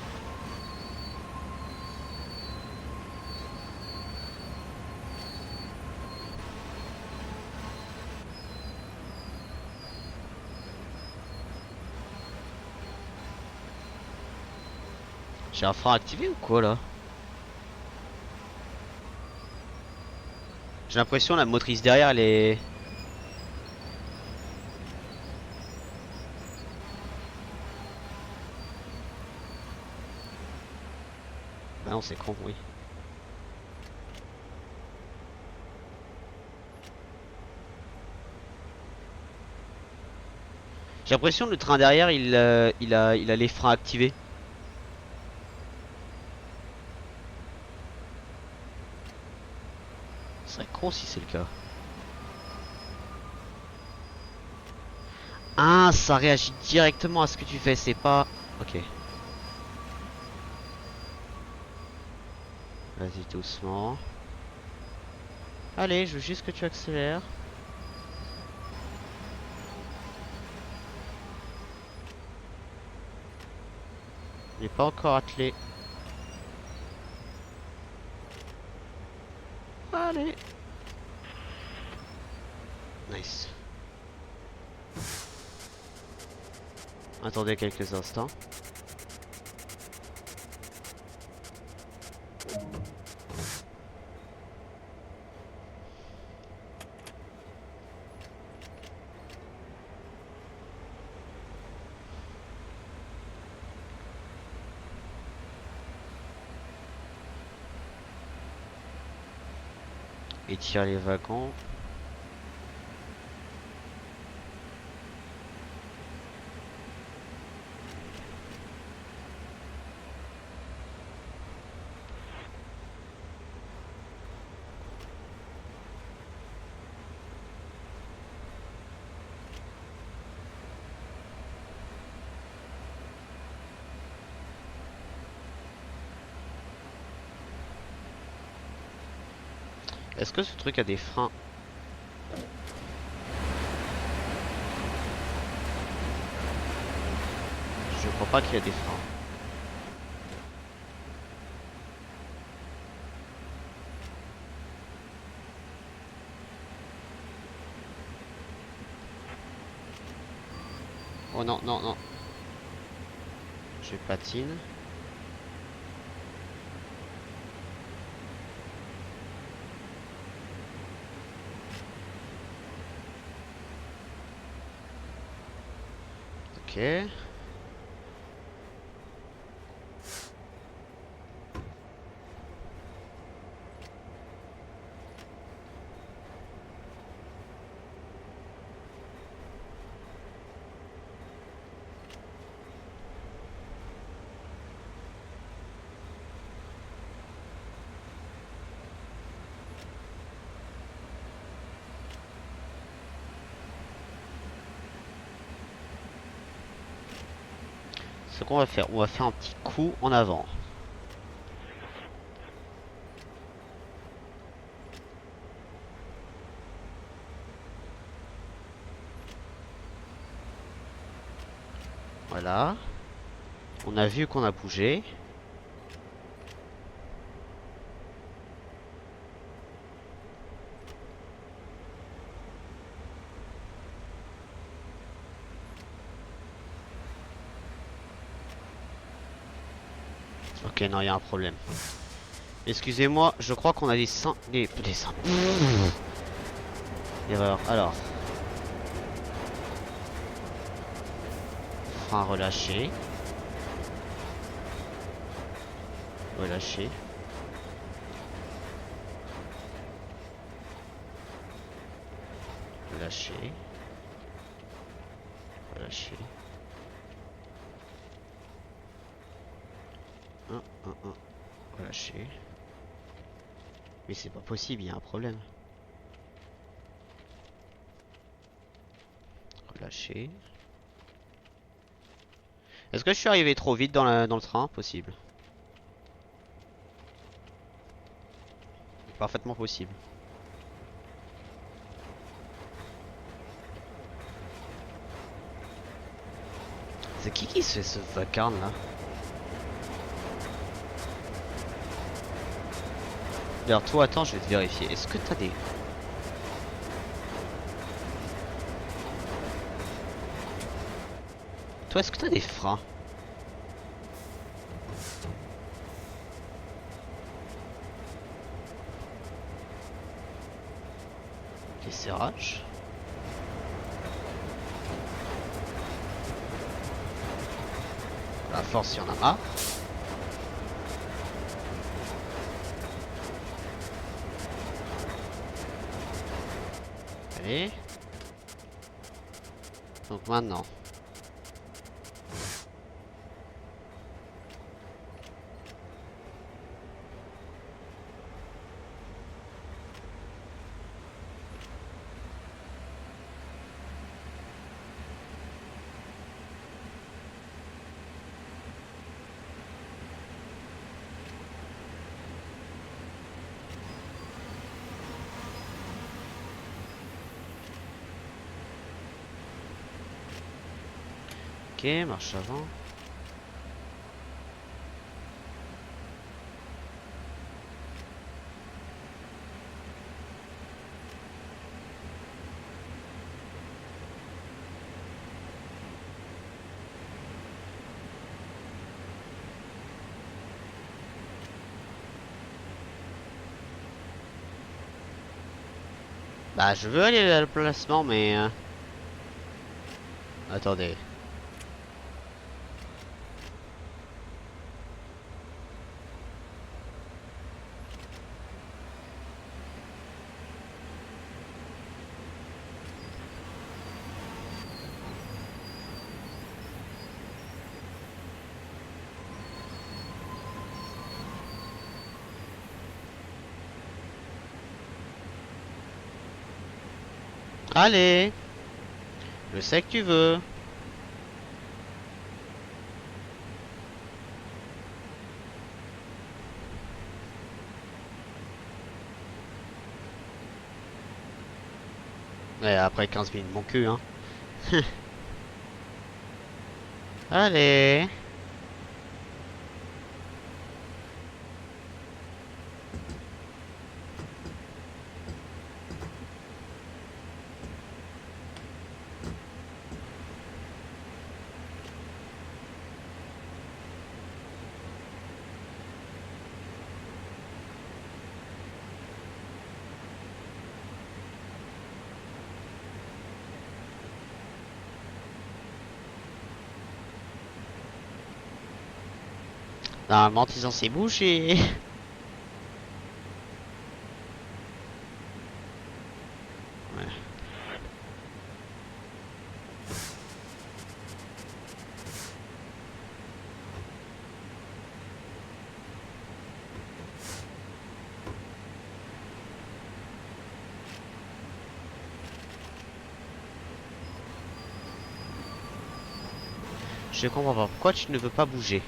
J'ai un frein activé ou quoi là? J'ai l'impression la motrice derrière elle est... Ah non c'est con, oui. J'ai l'impression que le train derrière il a les freins activés. Ce serait con si c'est le cas. Ah, ça réagit directement à ce que tu fais, c'est pas... Ok. Vas-y doucement. Allez, je veux juste que tu accélères. Il n'est pas encore attelé. Allez. Nice. Attendez quelques instants. Étire les wagons. Est-ce que ce truc a des freins? Je crois pas qu'il y a des freins. Oh non, non, non. Je patine. Ok. Ce qu'on va faire, on va faire un petit coup en avant. Voilà. On a vu qu'on a bougé. Ok, non, il y a un problème. Excusez-moi, je crois qu'on a des seins... Des seins... Erreur. Alors. Frein relâché. Relâché. Relâché. Relâché. 1. Relâché. Mais c'est pas possible, il y a un problème. Relâché. Est-ce que je suis arrivé trop vite dans le train? Possible. Parfaitement possible. C'est qui se fait ce vacarme là? D'ailleurs, toi, attends, je vais te vérifier. Est-ce que t'as des... Toi, est-ce que t'as des freins? Des serrages? La force, il y en a marre. Allez. Donc maintenant. Ok, marche avant. Bah, je veux aller à le placement, mais... Attendez. Allez! Je sais que tu veux. Ouais, après 15 minutes, mon cul, hein. Allez! Normalement, t'es censé bouger. Ouais. Je comprends pas. Pourquoi tu ne veux pas bouger?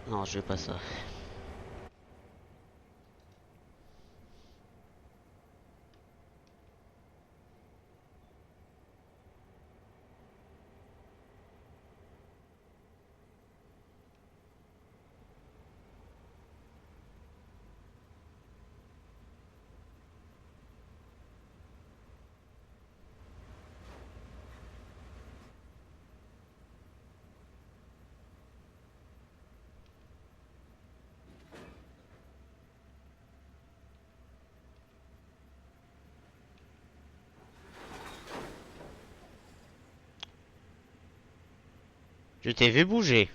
Non, je veux pas ça. Je t'ai vu bouger.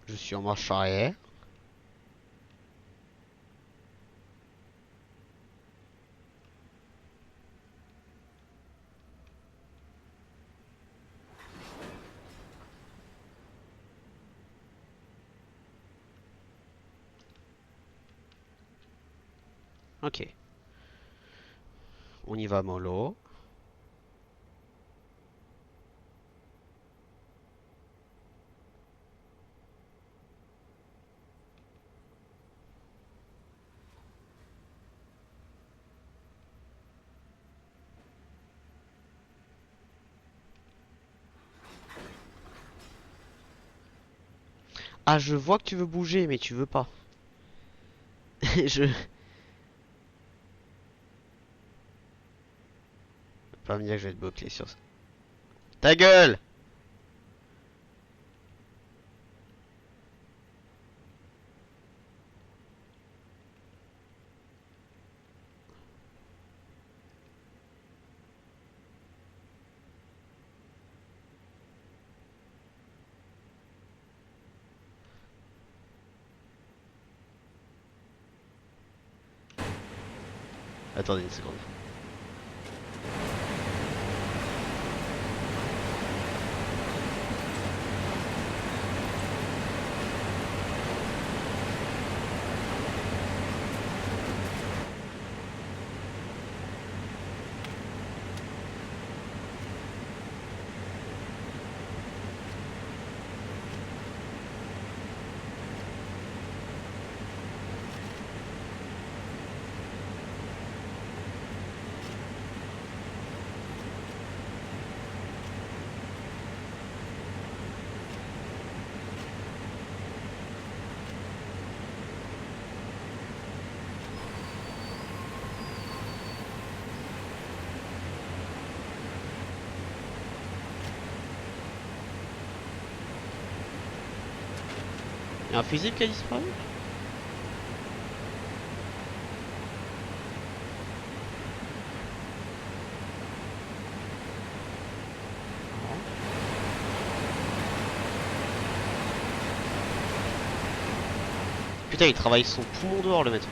Je suis en marche arrière. Ok. On y va mollo. Ah, je vois que tu veux bouger, mais tu veux pas. Je... Pas me dire que je vais te boucler sur ça. Ta gueule! Attendez une seconde. Il y a un fusible qui a disparu? Putain, il travaille son poumon dehors, le mec.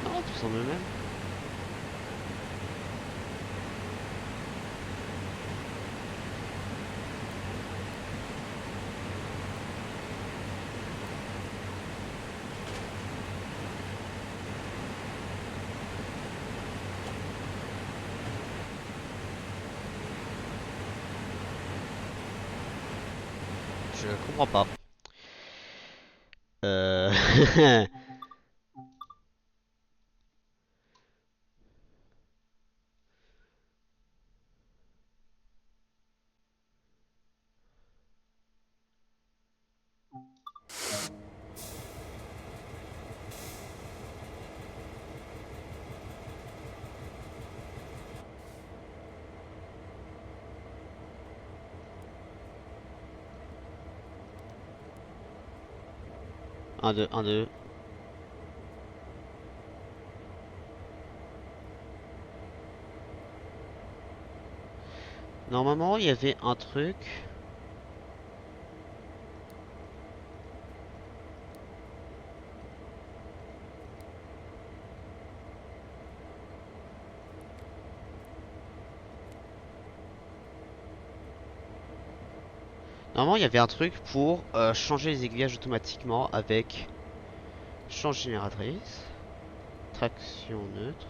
Non, tout semble même. Je comprends pas. Euh... Un, deux, un, deux. Normalement, il y avait un truc. Normalement, il y avait un truc pour changer les aiguillages automatiquement avec change génératrice, traction neutre.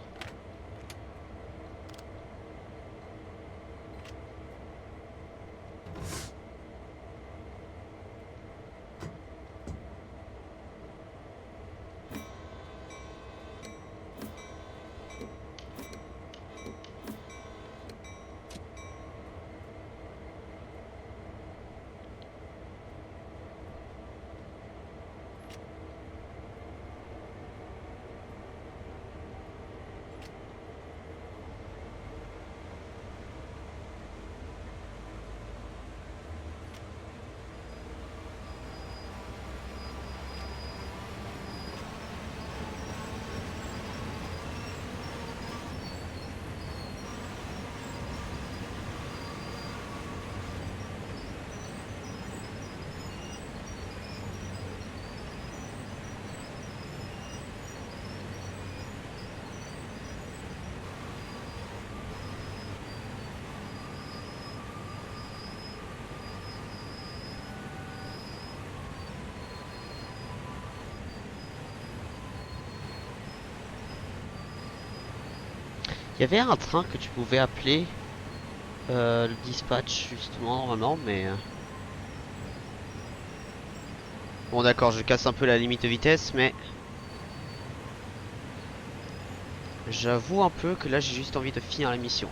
Il y avait un train que tu pouvais appeler le dispatch justement normalement, mais bon d'accord, je casse un peu la limite de vitesse, mais j'avoue un peu que là j'ai juste envie de finir la mission.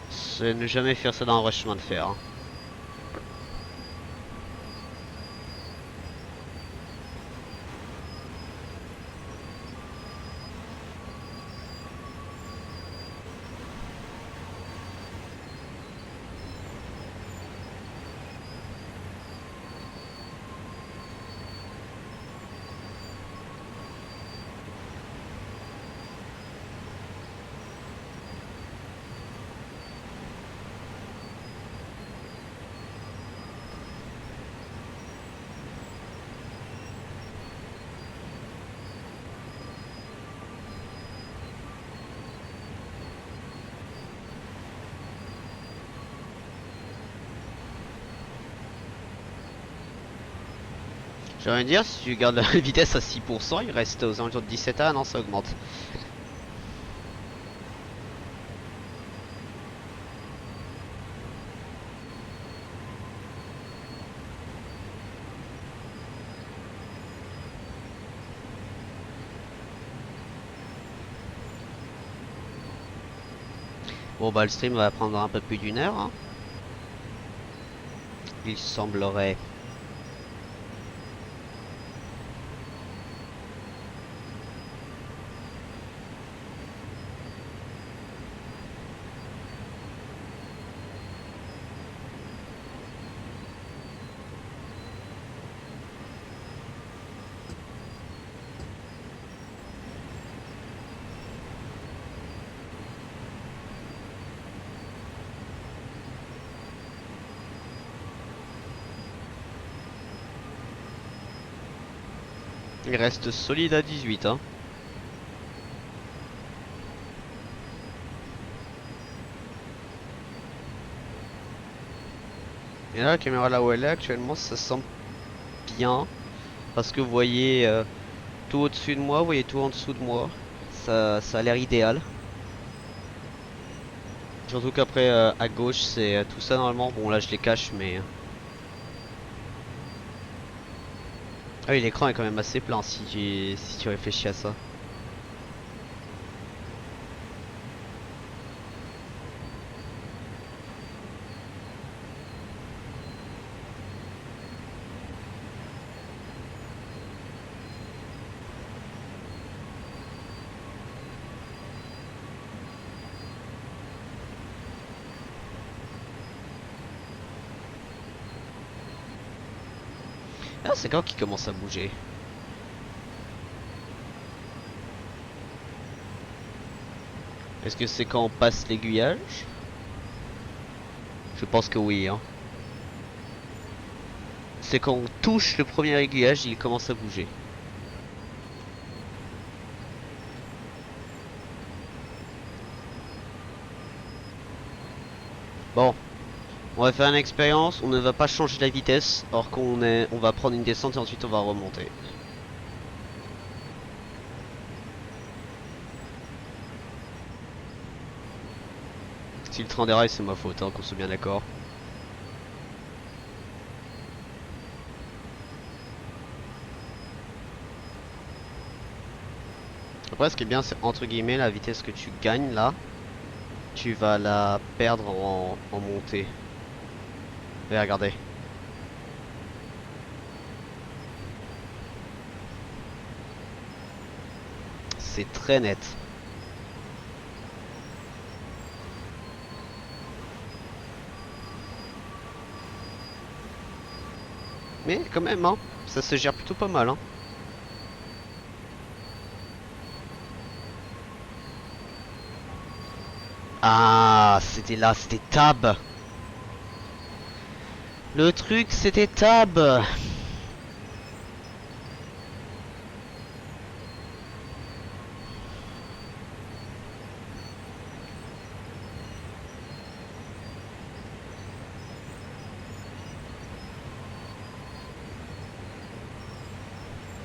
C'est ne jamais faire ça dans un rush chemin de fer, hein. J'ai envie de dire, si tu gardes la vitesse à 6%, il reste aux alentours de 17 à non, ça augmente. Bon bah le stream va prendre un peu plus d'une heure, hein. Il semblerait. Il reste solide à 18, hein. Et là, la caméra là où elle est actuellement, ça semble bien. Parce que vous voyez tout au-dessus de moi, vous voyez tout en dessous de moi. Ça a l'air idéal. Surtout qu'après, à gauche, c'est tout ça normalement. Bon, là, je les cache, mais... Ah oui, l'écran est quand même assez plein si tu réfléchis à ça. Ah, c'est quand qu'il commence à bouger. Est-ce que c'est quand on passe l'aiguillage? Je pense que oui, hein. C'est quand on touche le premier aiguillage, il commence à bouger. Bon, on va faire une expérience, on ne va pas changer la vitesse, alors on va prendre une descente et ensuite on va remonter. Si le train déraille, c'est ma faute, hein, qu'on soit bien d'accord. Après, ce qui est bien, c'est entre guillemets la vitesse que tu gagnes là, tu vas la perdre en montée. Et regardez. C'est très net. Mais quand même, hein, ça se gère plutôt pas mal, hein. Ah, c'était là, c'était Tab. Le truc, c'était Tab.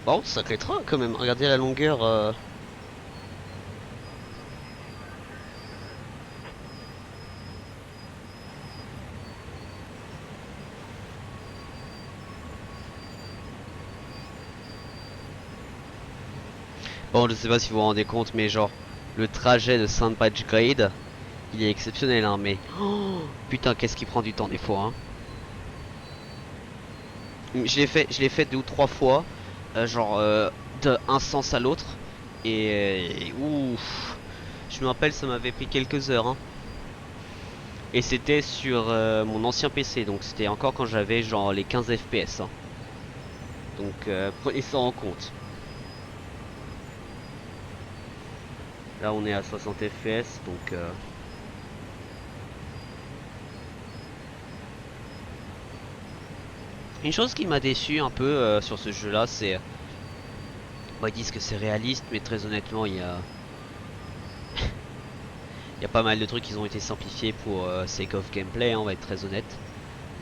Bon, sacré train quand même. Regardez la longueur. Bon, je sais pas si vous vous rendez compte, mais genre, le trajet de Sandbridge Grade, il est exceptionnel, hein, mais... Oh, putain, qu'est-ce qui prend du temps des fois, hein. Je l'ai fait 2 ou 3 fois, genre, de un sens à l'autre, et ouf, je me rappelle, ça m'avait pris quelques heures, hein. Et c'était sur mon ancien PC, donc c'était encore quand j'avais genre les 15 FPS, hein. Donc prenez ça en compte. Là on est à 60 FPS, donc une chose qui m'a déçu un peu sur ce jeu là, c'est... Bon, ils disent que c'est réaliste, mais très honnêtement il y a pas mal de trucs qui ont été simplifiés pour sake of gameplay, hein, on va être très honnête.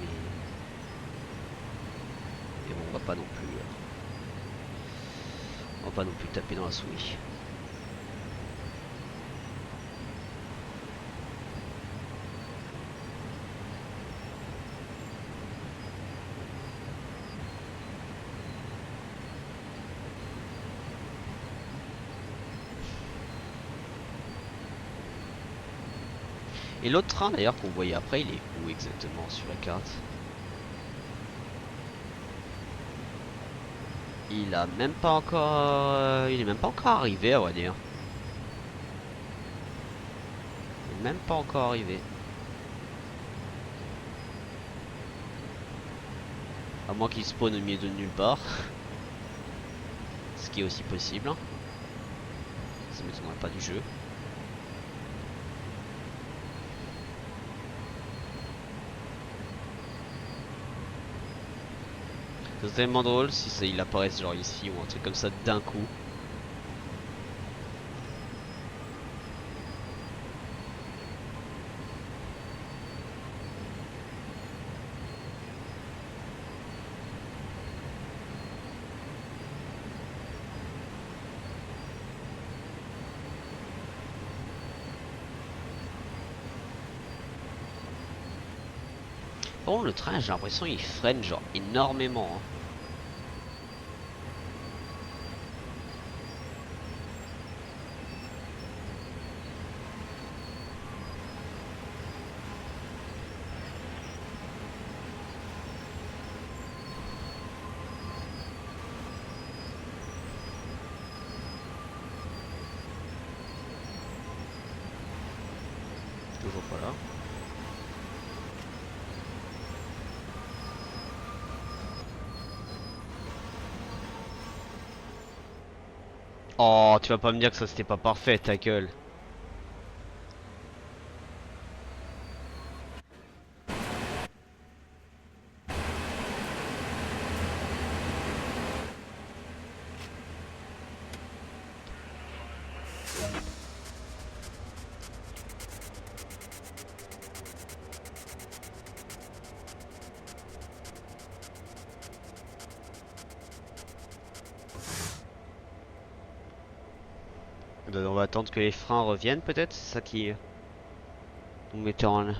Mais, mais bon, on va pas non plus taper dans la souris. Et l'autre train d'ailleurs qu'on voyait après, il est où exactement sur la carte? Il a même pas encore... il est même pas encore arrivé, à vrai dire. Il est même pas encore arrivé. À moins qu'il spawn au milieu de nulle part. Ce qui est aussi possible, hein. Ça m'étonnerait pas du jeu. C'est tellement drôle si ça, il apparaît genre ici ou un truc comme ça d'un coup. Bon, le train, j'ai l'impression il freine genre énormément, hein. Toujours pas là. Oh, tu vas pas me dire que ça c'était pas parfait, ta gueule. On va attendre que les freins reviennent peut-être, c'est ça qui nous mettait en...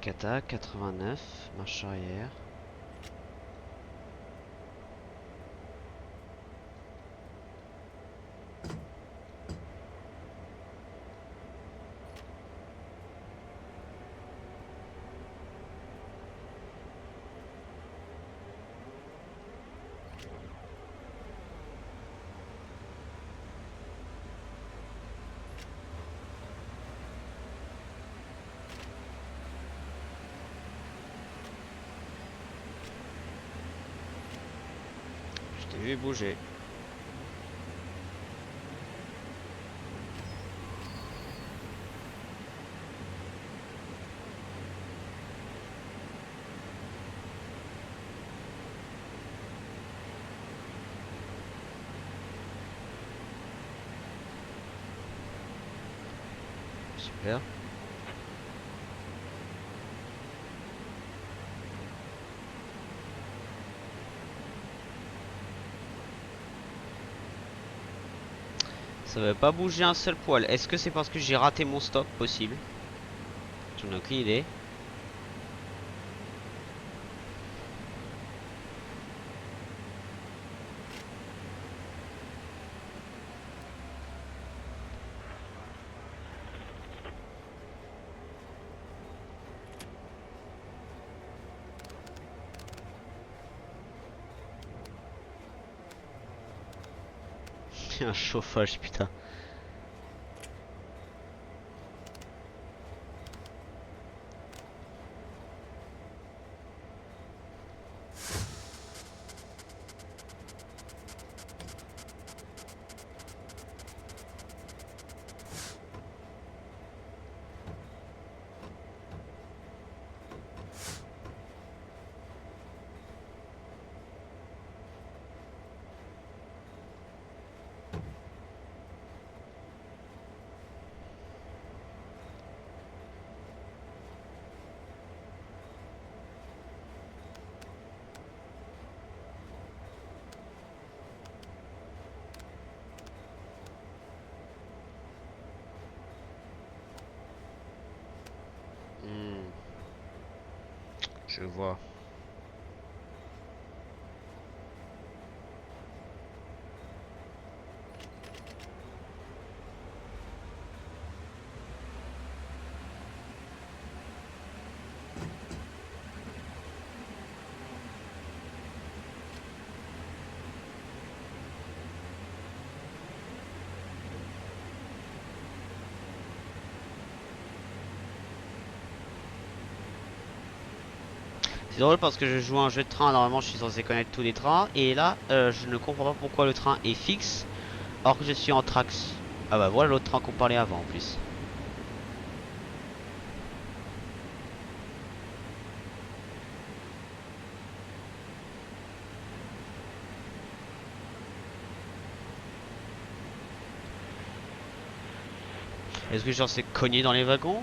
Kata, 89, marche arrière. Je t'ai vu bouger. Super. Ça va pas bouger un seul poil. Est-ce que c'est parce que j'ai raté mon stop? Possible. J'en ai aucune idée. Un chauffage, putain. Hmm, je vois. C'est drôle parce que je joue à un jeu de train, normalement je suis censé connaître tous les trains, et là je ne comprends pas pourquoi le train est fixe alors que je suis en trax. Ah bah voilà l'autre train qu'on parlait avant en plus. Est-ce que genre c'est cogné dans les wagons?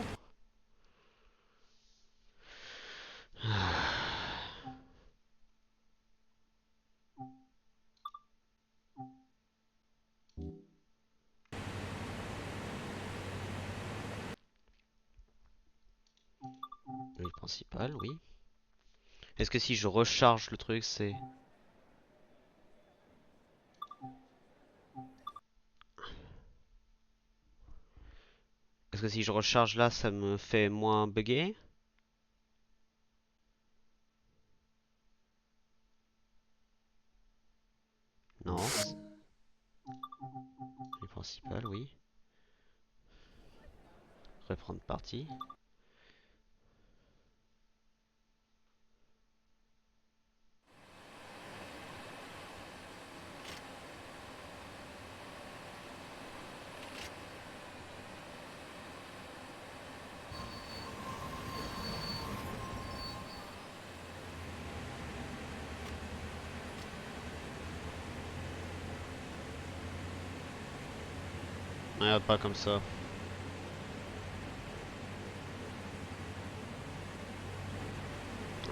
Le principal, oui. Est-ce que si je recharge le truc c'est... Est-ce que si je recharge là ça me fait moins bugger? Non. Le principal, oui. Reprendre partie. Ouais, pas comme ça.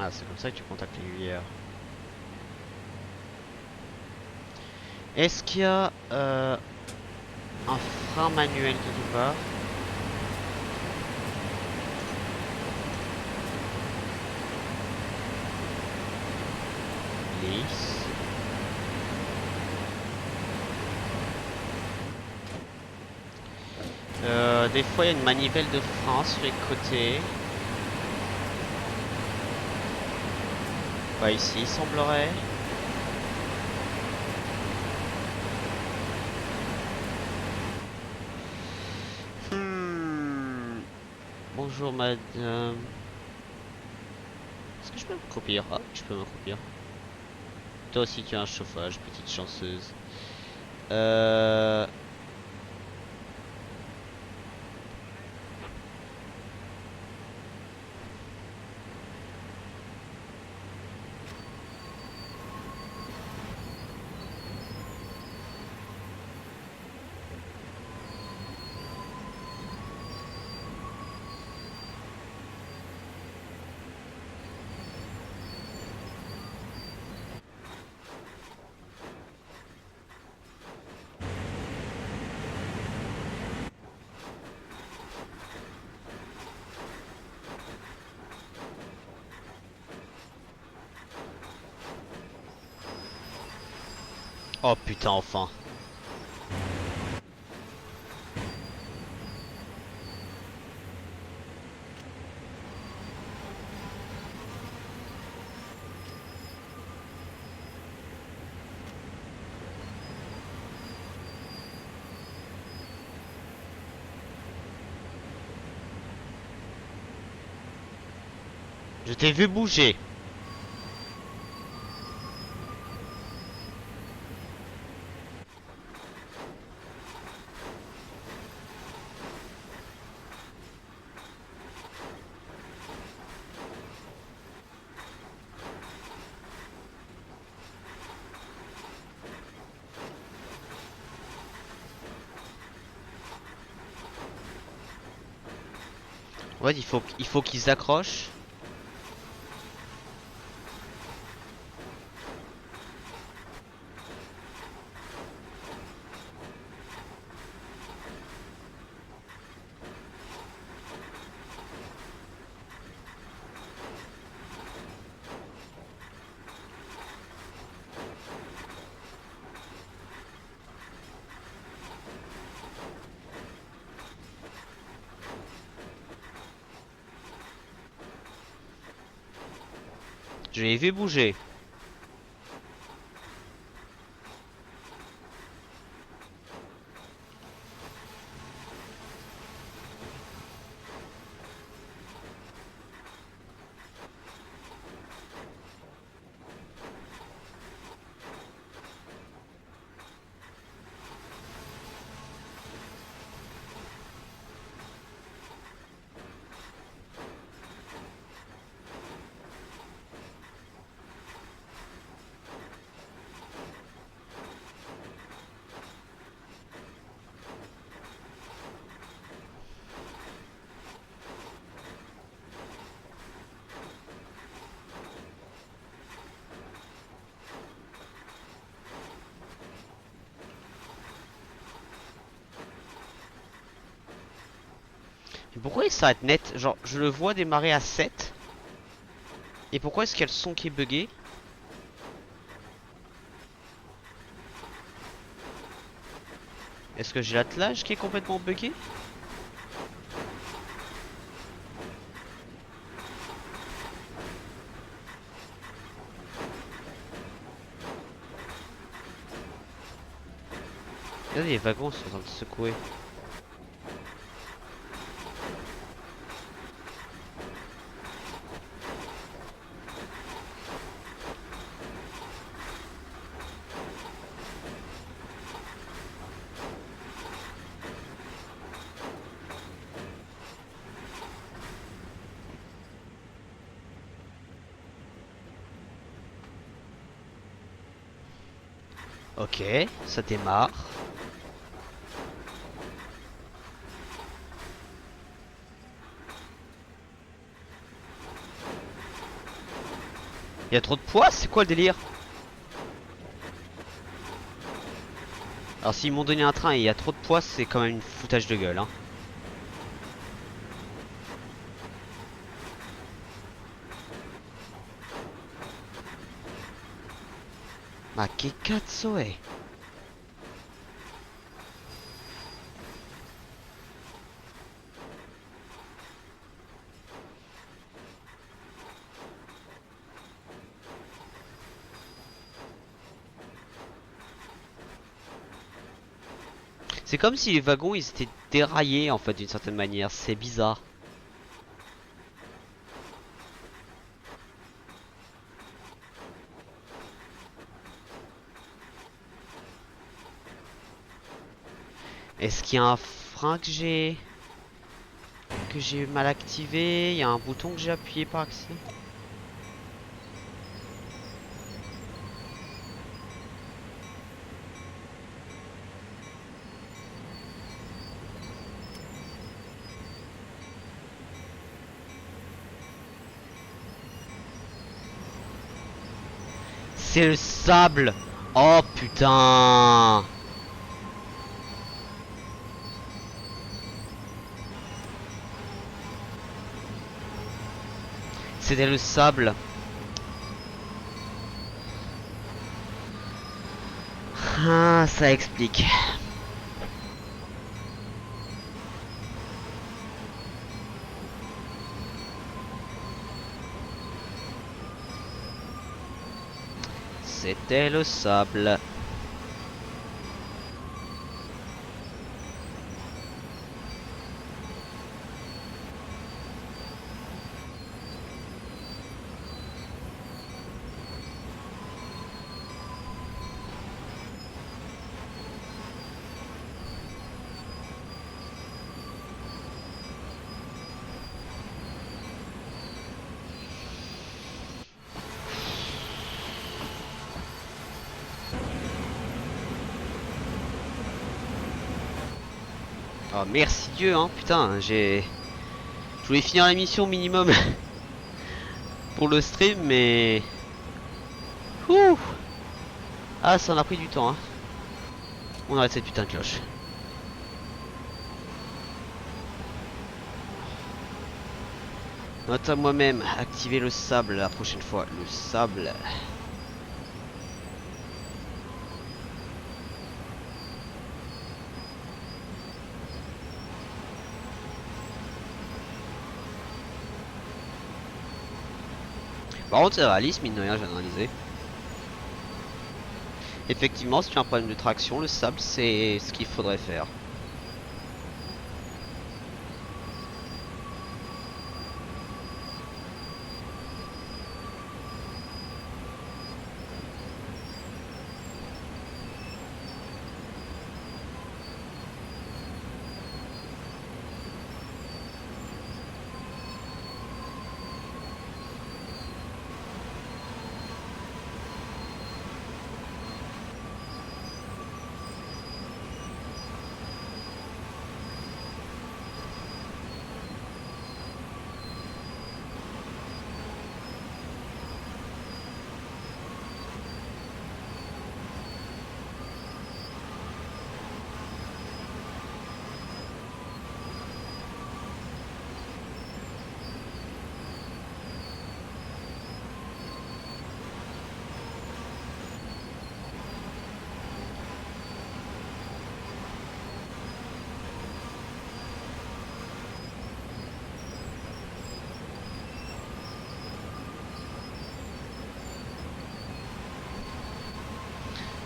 Ah, c'est comme ça que tu contactes l'aiguillère. Est-ce qu'il y a un frein manuel quelque part? Lisse. Des fois, il y a une manivelle de frein sur les côtés. Pas ici, il semblerait. Hmm. Bonjour madame. Est-ce que je peux m'accroupir? Ah, je peux m'accroupir. Toi aussi tu as un chauffage, petite chanceuse. Euh... Oh putain, enfin. Je t'ai vu bouger. Ouais, il faut qu'ils accrochent. Je l'ai vu bouger. Mais pourquoi il s'arrête net? Genre, je le vois démarrer à 7. Et pourquoi est-ce qu'il y a le son qui est bugué? Est-ce que j'ai l'attelage qui est complètement bugué? Regardez, les wagons sont en train de secouer. Ok, ça démarre. Il y a trop de poids, c'est quoi le délire? Alors s'ils m'ont donné un train et il y a trop de poids, c'est quand même une foutage de gueule, hein. Ma che cazzo è? C'est comme si les wagons ils étaient déraillés en fait d'une certaine manière, c'est bizarre. Est-ce qu'il y a un frein que j'ai mal activé? Il y a un bouton que j'ai appuyé par accident? C'est le sable! Oh putain! C'était le sable. Ah, ça explique. C'était le sable. Oh merci Dieu hein, putain, Je voulais finir la mission minimum pour le stream mais... Ouh. Ah ça en a pris du temps hein. On arrête cette putain de cloche. Note à moi-même, activer le sable la prochaine fois. Le sable. Par contre c'est réaliste, mine de rien, j'ai analysé. Effectivement, si tu as un problème de traction, le sable c'est ce qu'il faudrait faire.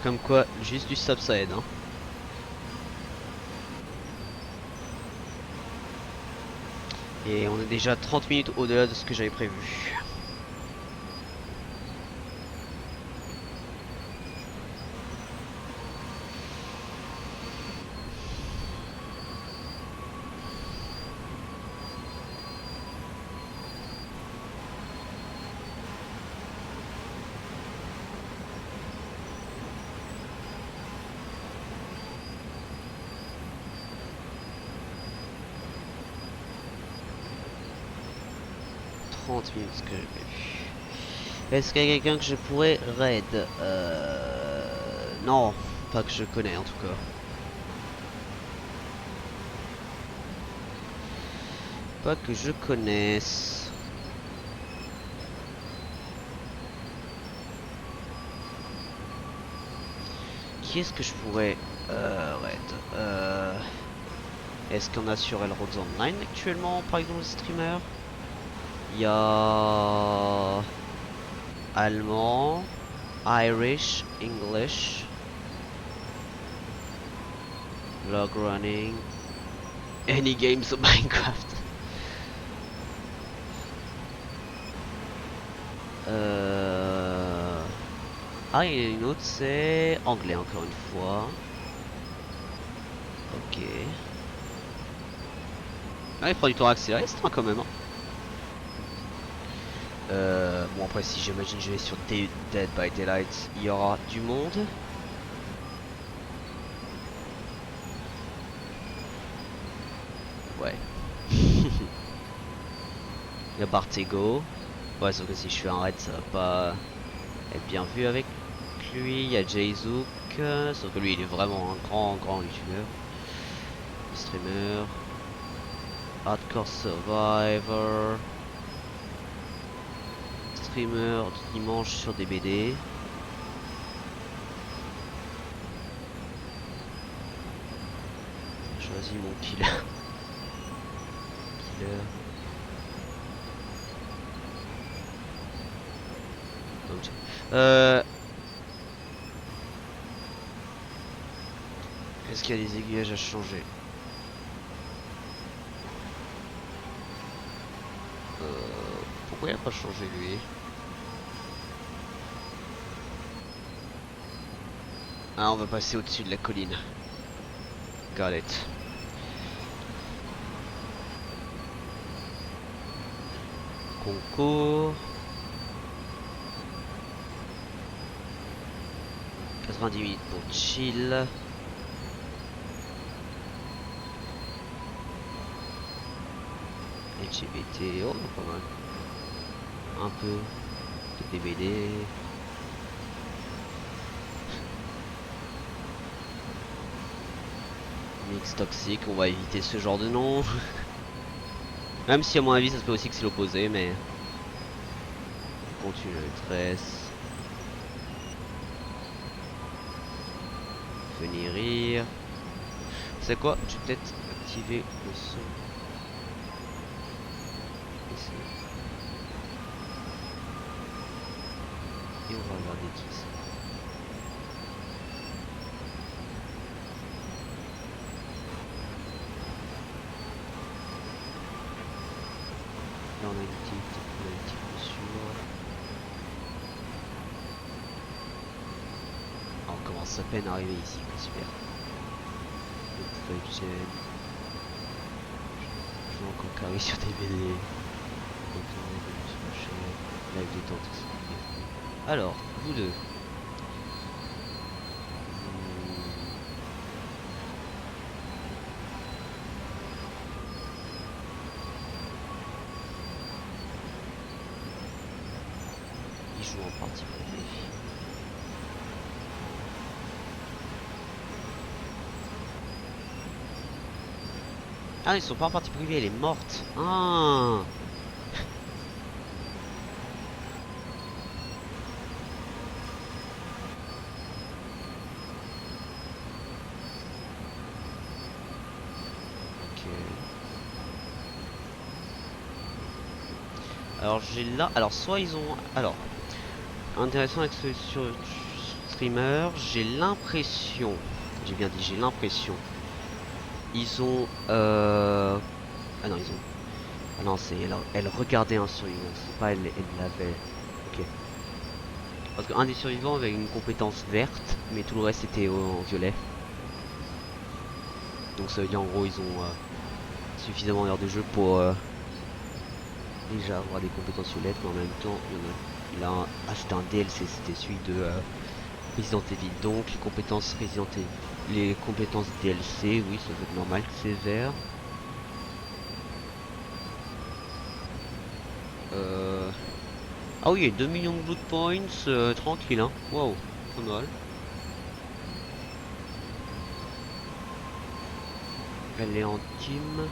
Comme quoi, juste du sable ça aide hein. Et on est déjà 30 minutes au-delà de ce que j'avais prévu. Ce que j'ai prévu. Est-ce qu'il y a quelqu'un que je pourrais raid? Non, pas que je connais en tout cas. Pas que je connaisse. Qui est-ce que je pourrais raid? Est-ce qu'on a sur Elrods Online actuellement, par exemple, le streamer? Il y a allemand, Irish, English, log running, any games of Minecraft. Ah, il y a une autre, c'est anglais encore une fois. Ok. Ah, il prend du temps à accélérer, c'est quand même. Hein. Bon après si j'imagine je vais sur Dead by Daylight, il y aura du monde. Ouais. Il y a Bartego. Ouais sauf que si je fais un raid ça va pas être bien vu avec lui. Il y a Jayzook. Sauf que lui il est vraiment un grand youtubeur. Streamer. Hardcore Survivor. Streamer dimanche sur des BD. Choisis mon killer. Killer. Est-ce qu'il y a des aiguillages à changer? Pourquoi il n'a pas changé lui? Ah, on va passer au-dessus de la colline. Got it. Concours. 90 minutes pour chill. LGBT, oh pas mal. Un peu de DVD. Mix toxique, on va éviter ce genre de nom. Même si à mon avis ça se peut aussi que c'est l'opposé, mais continue le tresse. Venir rire. C'est quoi? Je vais peut-être activer le son. Ici. Et on va regarder qui c'est. Là on a une petite mesure. Ah, on commence à peine à arriver ici, quoi, super. Le chain. Je vais encore carrer sur des BD. Live détente aussi. Alors, vous deux. Ils jouent en partie privée. Ah, ils sont pas en partie privée, elle est morte. Ah. Alors j'ai là, alors soit ils ont, alors intéressant avec ce sur streamer, j'ai l'impression, j'ai bien dit j'ai l'impression, ils ont, ah non ils ont, ah non c'est elle regardait un survivant, c'est pas elle l'avait, ok, parce qu'un des survivants avait une compétence verte, mais tout le reste était en violet, donc ça veut dire en gros ils ont suffisamment d'heures de jeu pour déjà avoir des compétences violettes, mais en même temps il a un, ah c'était un DLC, c'était celui de Resident Evil, donc les compétences Resident Evil, les compétences DLC, oui ça doit être normal que c'est vert. Ah oui, 2 millions de blood points, tranquille hein. Wow, pas mal. Elle est en team.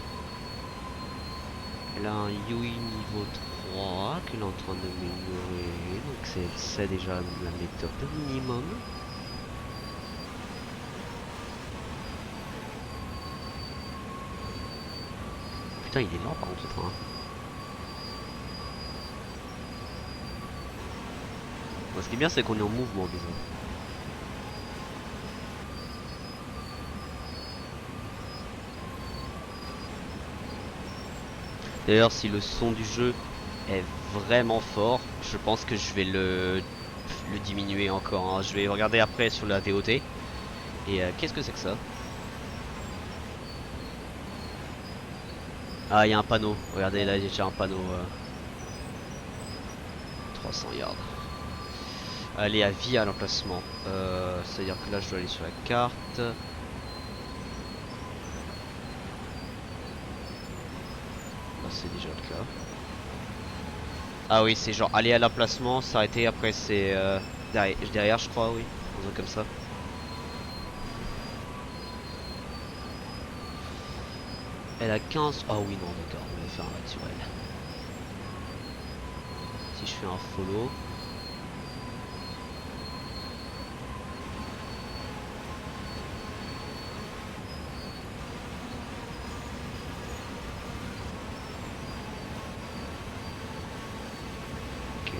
Elle a un Yui niveau 3 qu'elle est en train d'améliorer. Donc c'est déjà la méthode minimum. Putain, il est lent par contre ce train. Bon, ce qui est bien, c'est qu'on est en mouvement déjà. D'ailleurs, si le son du jeu est vraiment fort, je pense que je vais le diminuer encore, hein. Je vais regarder après sur la VOD. Et qu'est-ce que c'est que ça? Ah, il y a un panneau. Regardez, là, il y a déjà un panneau. 300 yards. Aller à vie à l'emplacement. C'est-à-dire que là, je dois aller sur la carte. Là, c'est déjà le cas. Ah oui, c'est genre aller à l'emplacement, s'arrêter, après c'est derrière, je crois, oui. Un truc comme ça. Elle a 15. Ah oui, non, d'accord, on va faire un naturel. Si je fais un follow. Ok.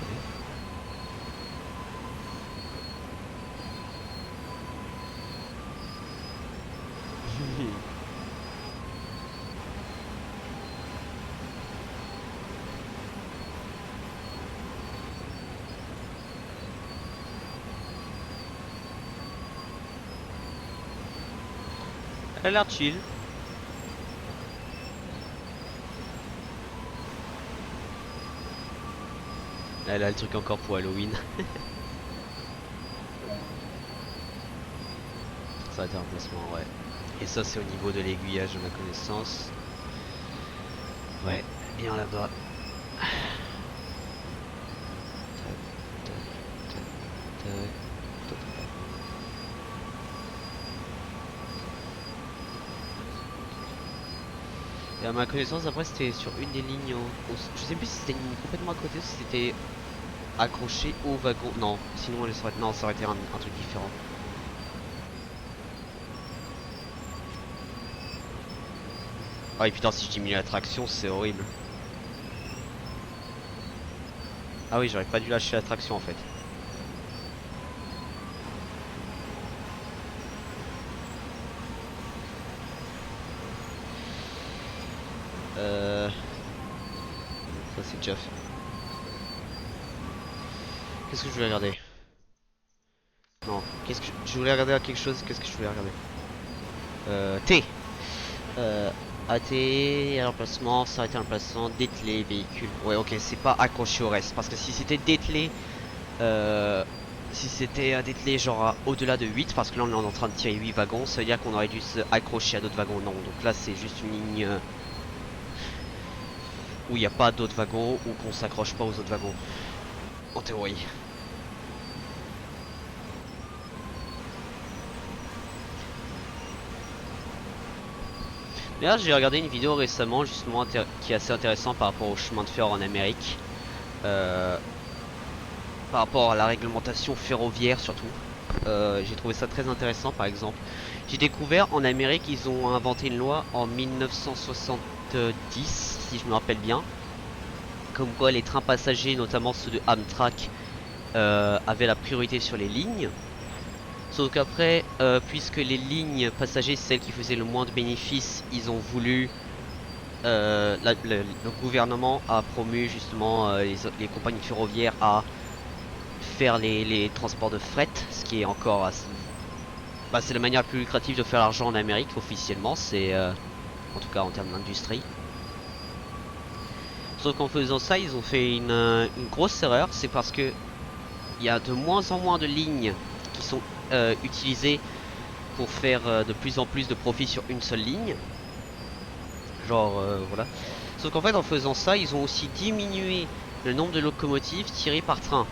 Elle a l'air chill. Elle a le truc encore pour Halloween. Ça va être un placement, ouais. Et ça, c'est au niveau de l'aiguillage de ma connaissance. Ouais, bien là-bas. Et à ma connaissance, après, c'était sur une des lignes. Je sais plus si c'était une ligne complètement à côté ou si c'était accroché au wagon. Non, sinon, elle serait... non, ça aurait été un truc différent. Ah, et putain, si je diminue la traction, c'est horrible. Ah oui, j'aurais pas dû lâcher la traction en fait. Ça c'est déjà fait. Qu'est-ce que je voulais regarder? Non, qu'est-ce que je voulais regarder à quelque chose? Qu'est-ce que je voulais regarder? T. AT à l'emplacement, s'arrêter à l'emplacement, dételer véhicule. Ouais, ok, c'est pas accroché au reste. Parce que si c'était dételé, si c'était à dételer genre au-delà de 8, parce que là on est en train de tirer 8 wagons, ça veut dire qu'on aurait dû se accrocher à d'autres wagons. Non, donc là c'est juste une ligne où il n'y a pas d'autres wagons ou qu'on s'accroche pas aux autres wagons. En théorie. D'ailleurs, j'ai regardé une vidéo récemment justement qui est assez intéressant par rapport au chemin de fer en Amérique. Par rapport à la réglementation ferroviaire surtout. J'ai trouvé ça très intéressant par exemple. J'ai découvert en Amérique, ils ont inventé une loi en 1970, si je me rappelle bien. Comme quoi les trains passagers, notamment ceux de Amtrak, avaient la priorité sur les lignes. Sauf qu'après, puisque les lignes passagers, c'est celles qui faisaient le moins de bénéfices, ils ont voulu... le gouvernement a promu justement les compagnies ferroviaires à faire les transports de fret, ce qui est encore assez... Bah, c'est la manière la plus lucrative de faire l'argent en Amérique officiellement, c'est en tout cas en termes d'industrie. Sauf qu'en faisant ça, ils ont fait une grosse erreur, c'est parce que il y a de moins en moins de lignes qui sont utilisées pour faire de plus en plus de profit sur une seule ligne. Genre voilà. Sauf qu'en fait en faisant ça, ils ont aussi diminué le nombre de locomotives tirées par train.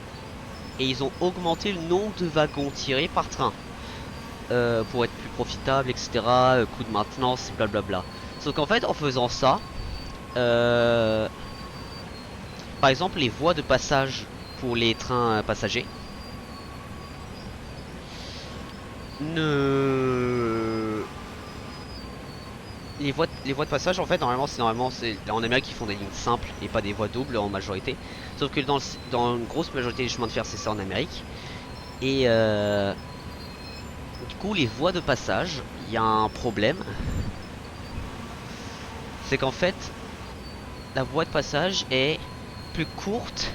Et ils ont augmenté le nombre de wagons tirés par train. Pour être plus profitable, etc. Coût de maintenance, blablabla. Sauf qu'en fait, en faisant ça, par exemple, les voies de passage pour les trains passagers ne les voies de passage en fait normalement c'est en Amérique ils font des lignes simples et pas des voies doubles en majorité. Sauf que dans une grosse majorité des chemins de fer c'est ça en Amérique. Et du coup les voies de passage, il y a un problème. C'est qu'en fait la voie de passage est plus courte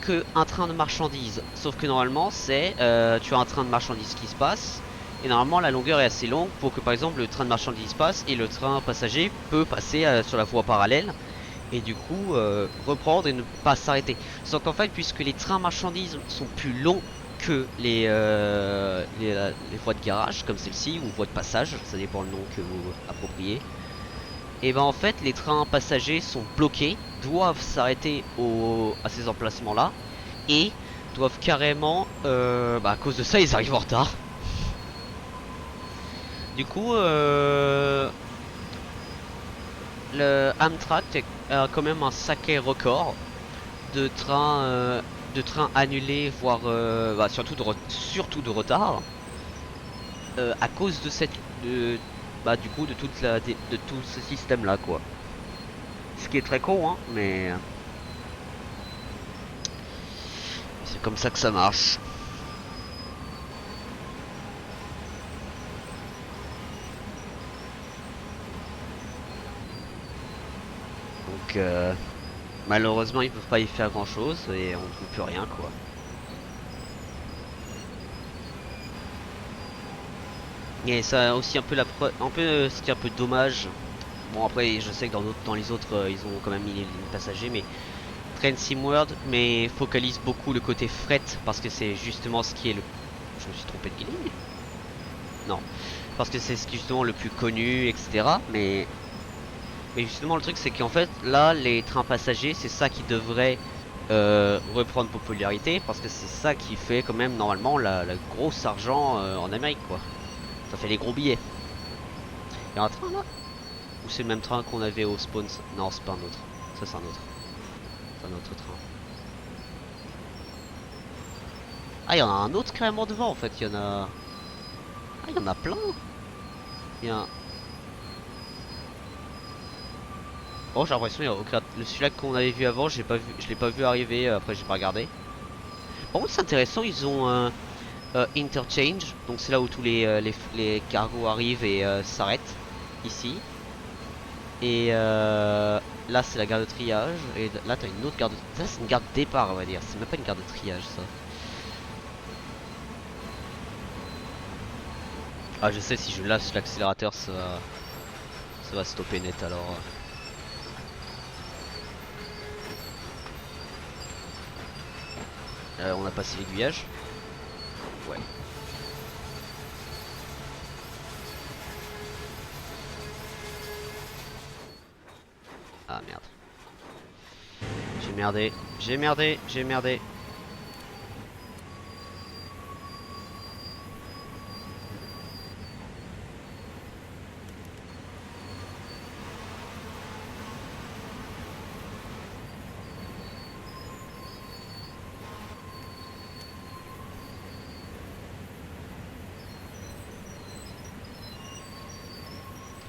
que un train de marchandises. Sauf que normalement c'est tu as un train de marchandises qui se passe. Et normalement la longueur est assez longue pour que par exemple le train de marchandises passe et le train passager peut passer sur la voie parallèle et du coup reprendre et ne pas s'arrêter. Sauf qu'en fait puisque les trains marchandises sont plus longs que les voies de garage comme celle-ci ou voies de passage, ça dépend le nom que vous appropriez. Et ben en fait les trains passagers sont bloqués, doivent s'arrêter à ces emplacements là et doivent carrément à cause de ça ils arrivent en retard. Du coup, le Amtrak a quand même un sacré record de trains annulés, voire surtout de retard, à cause de du coup de de tout ce système là quoi. Ce qui est très con, hein, mais c'est comme ça que ça marche. Donc malheureusement ils peuvent pas y faire grand chose et on trouve plus rien quoi. Et ça aussi un peu ce qui est un peu dommage. Bon après je sais que dans les autres ils ont quand même mis les lignes passagers mais Train Sim World mais focalise beaucoup le côté fret parce que c'est justement ce qui est le... Je me suis trompé de ligne. Non. Parce que c'est ce qui est justement le plus connu etc. Mais justement le truc c'est qu'en fait là les trains passagers c'est ça qui devrait reprendre popularité parce que c'est ça qui fait quand même normalement la grosse argent en Amérique quoi. Ça fait les gros billets. Y'a un train là? Ou c'est le même train qu'on avait au spawn? Non c'est pas un autre. Ça c'est un autre. C'est un autre train. Ah il y en a un autre carrément devant en fait. Il y en a... Ah il y en a plein. Il y a un... Oh j'ai l'impression qu'il y a aucun... Celui-là qu'on avait vu avant je l'ai pas vu arriver. Après j'ai pas regardé. Par contre c'est intéressant, ils ont un interchange. Donc c'est là où tous les cargos arrivent et s'arrêtent. Ici. Et là c'est la gare de triage. Et là t'as une autre gare de... Ça c'est une gare de départ on va dire. C'est même pas une gare de triage ça. Ah je sais si je lâche l'accélérateur ça va stopper net alors. On a passé l'aiguillage. Ouais. Ah merde. J'ai merdé. J'ai merdé. J'ai merdé.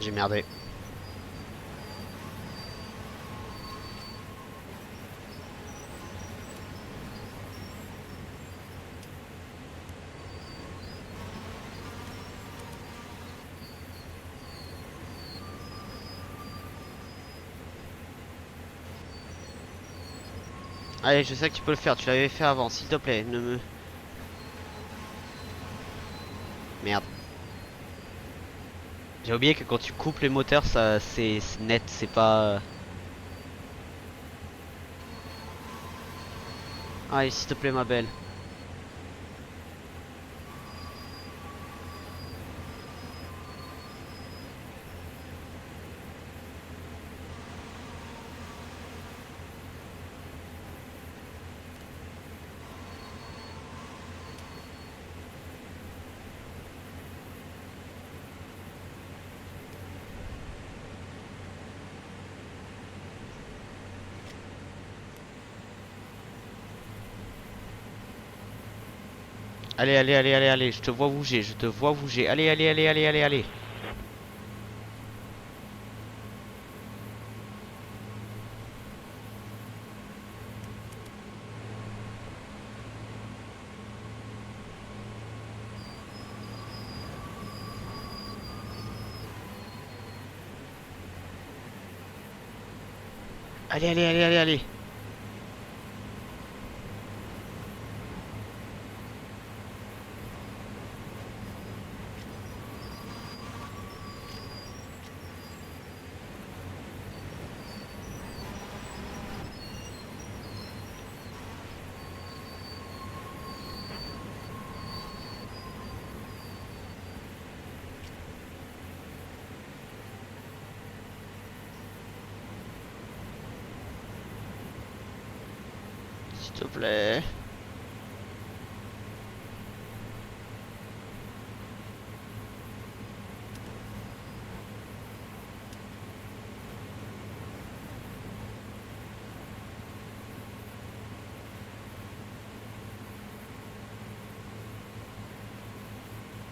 J'ai merdé. Allez, je sais que tu peux le faire, tu l'avais fait avant, s'il te plaît, ne me... Merde. J'ai oublié que quand tu coupes les moteurs, ça c'est net, c'est pas... Allez, s'il te plaît, ma belle. Allez, allez, allez, allez, allez, je te vois bouger, je te vois bouger. Allez, allez, allez, allez, allez, allez. Allez, allez, allez, allez, allez. S'il te plaît.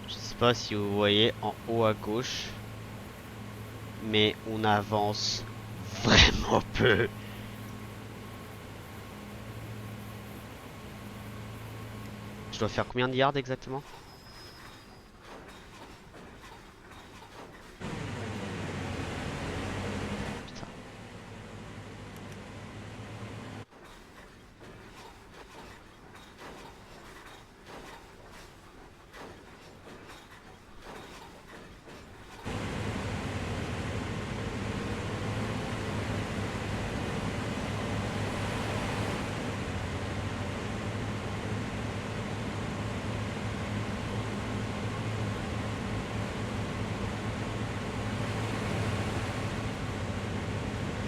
Je sais pas si vous voyez en haut à gauche, mais on avance vraiment peu. Je dois faire combien de yards exactement? Putain.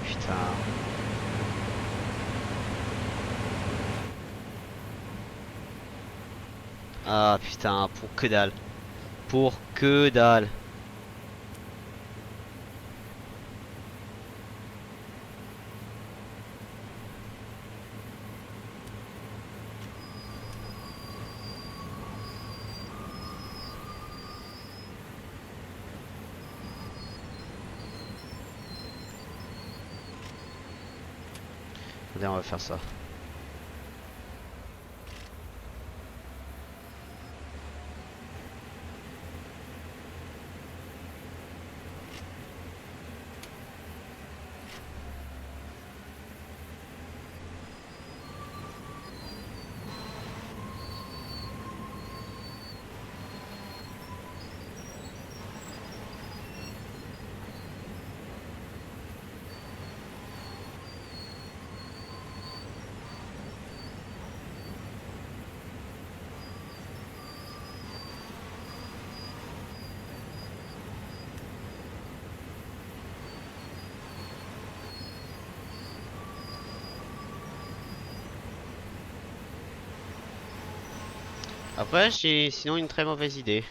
Putain. Ah putain, pour que dalle. Pour que dalle. Allez, on va faire ça. Après, j'ai sinon une très mauvaise idée.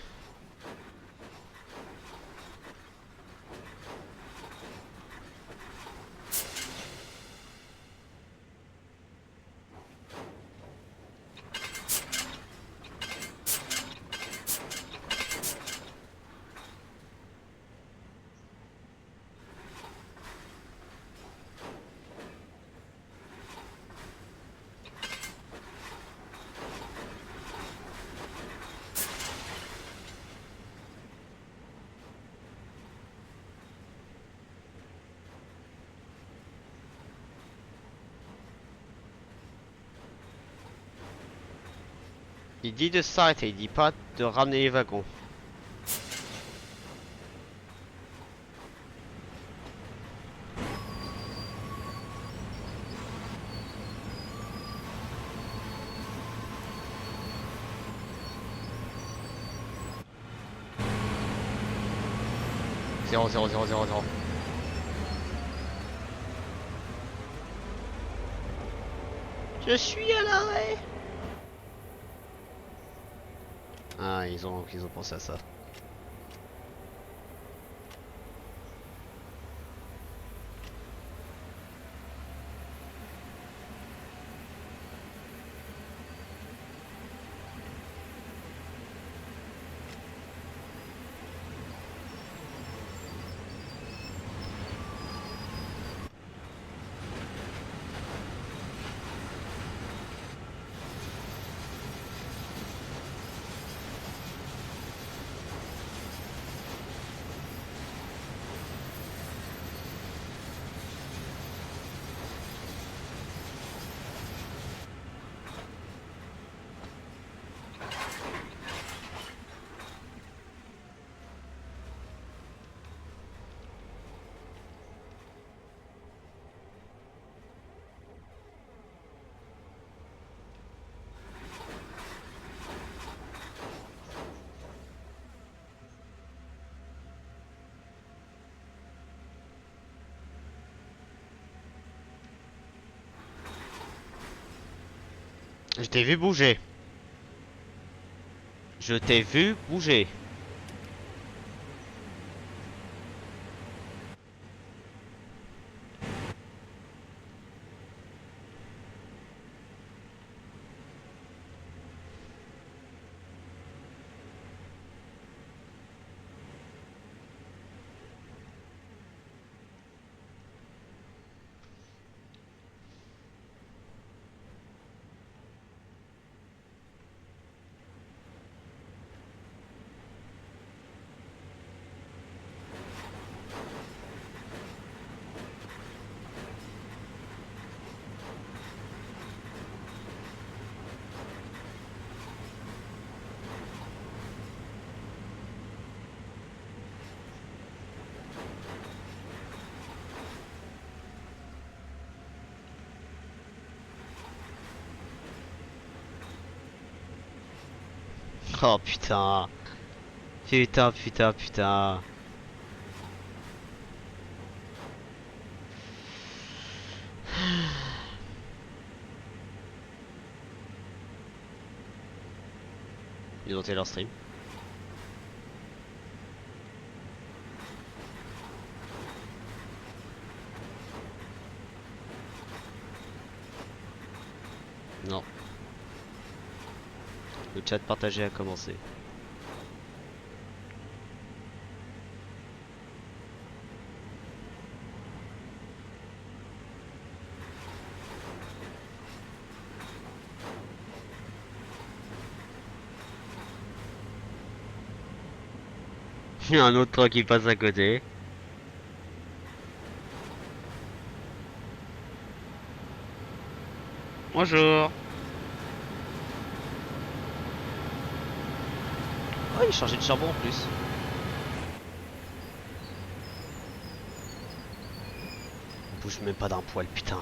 Il dit de s'arrêter, il dit pas de ramener les wagons. Zéro, zéro, zéro, zéro, zéro. Je suis à l'arrêt. Ah, ils ont pensé à ça. Je t'ai vu bouger. Je t'ai vu bouger. Oh putain. Putain, putain, putain. Ils ont été leur stream. Non. Le chat partagé a commencé. Il y a un autre train qui passe à côté. Bonjour. Oh, il changeait de charbon en plus. Il bouge même pas d'un poil, putain.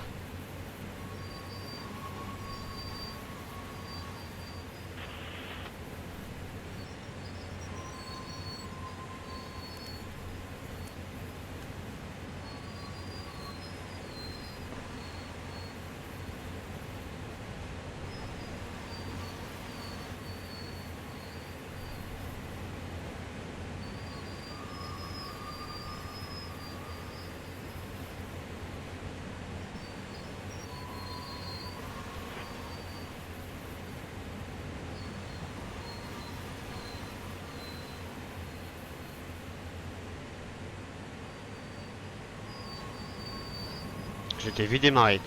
Je t'ai vu démarrer.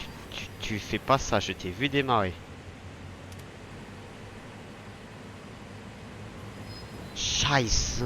Tu fais pas ça, je t'ai vu démarrer. Scheiße.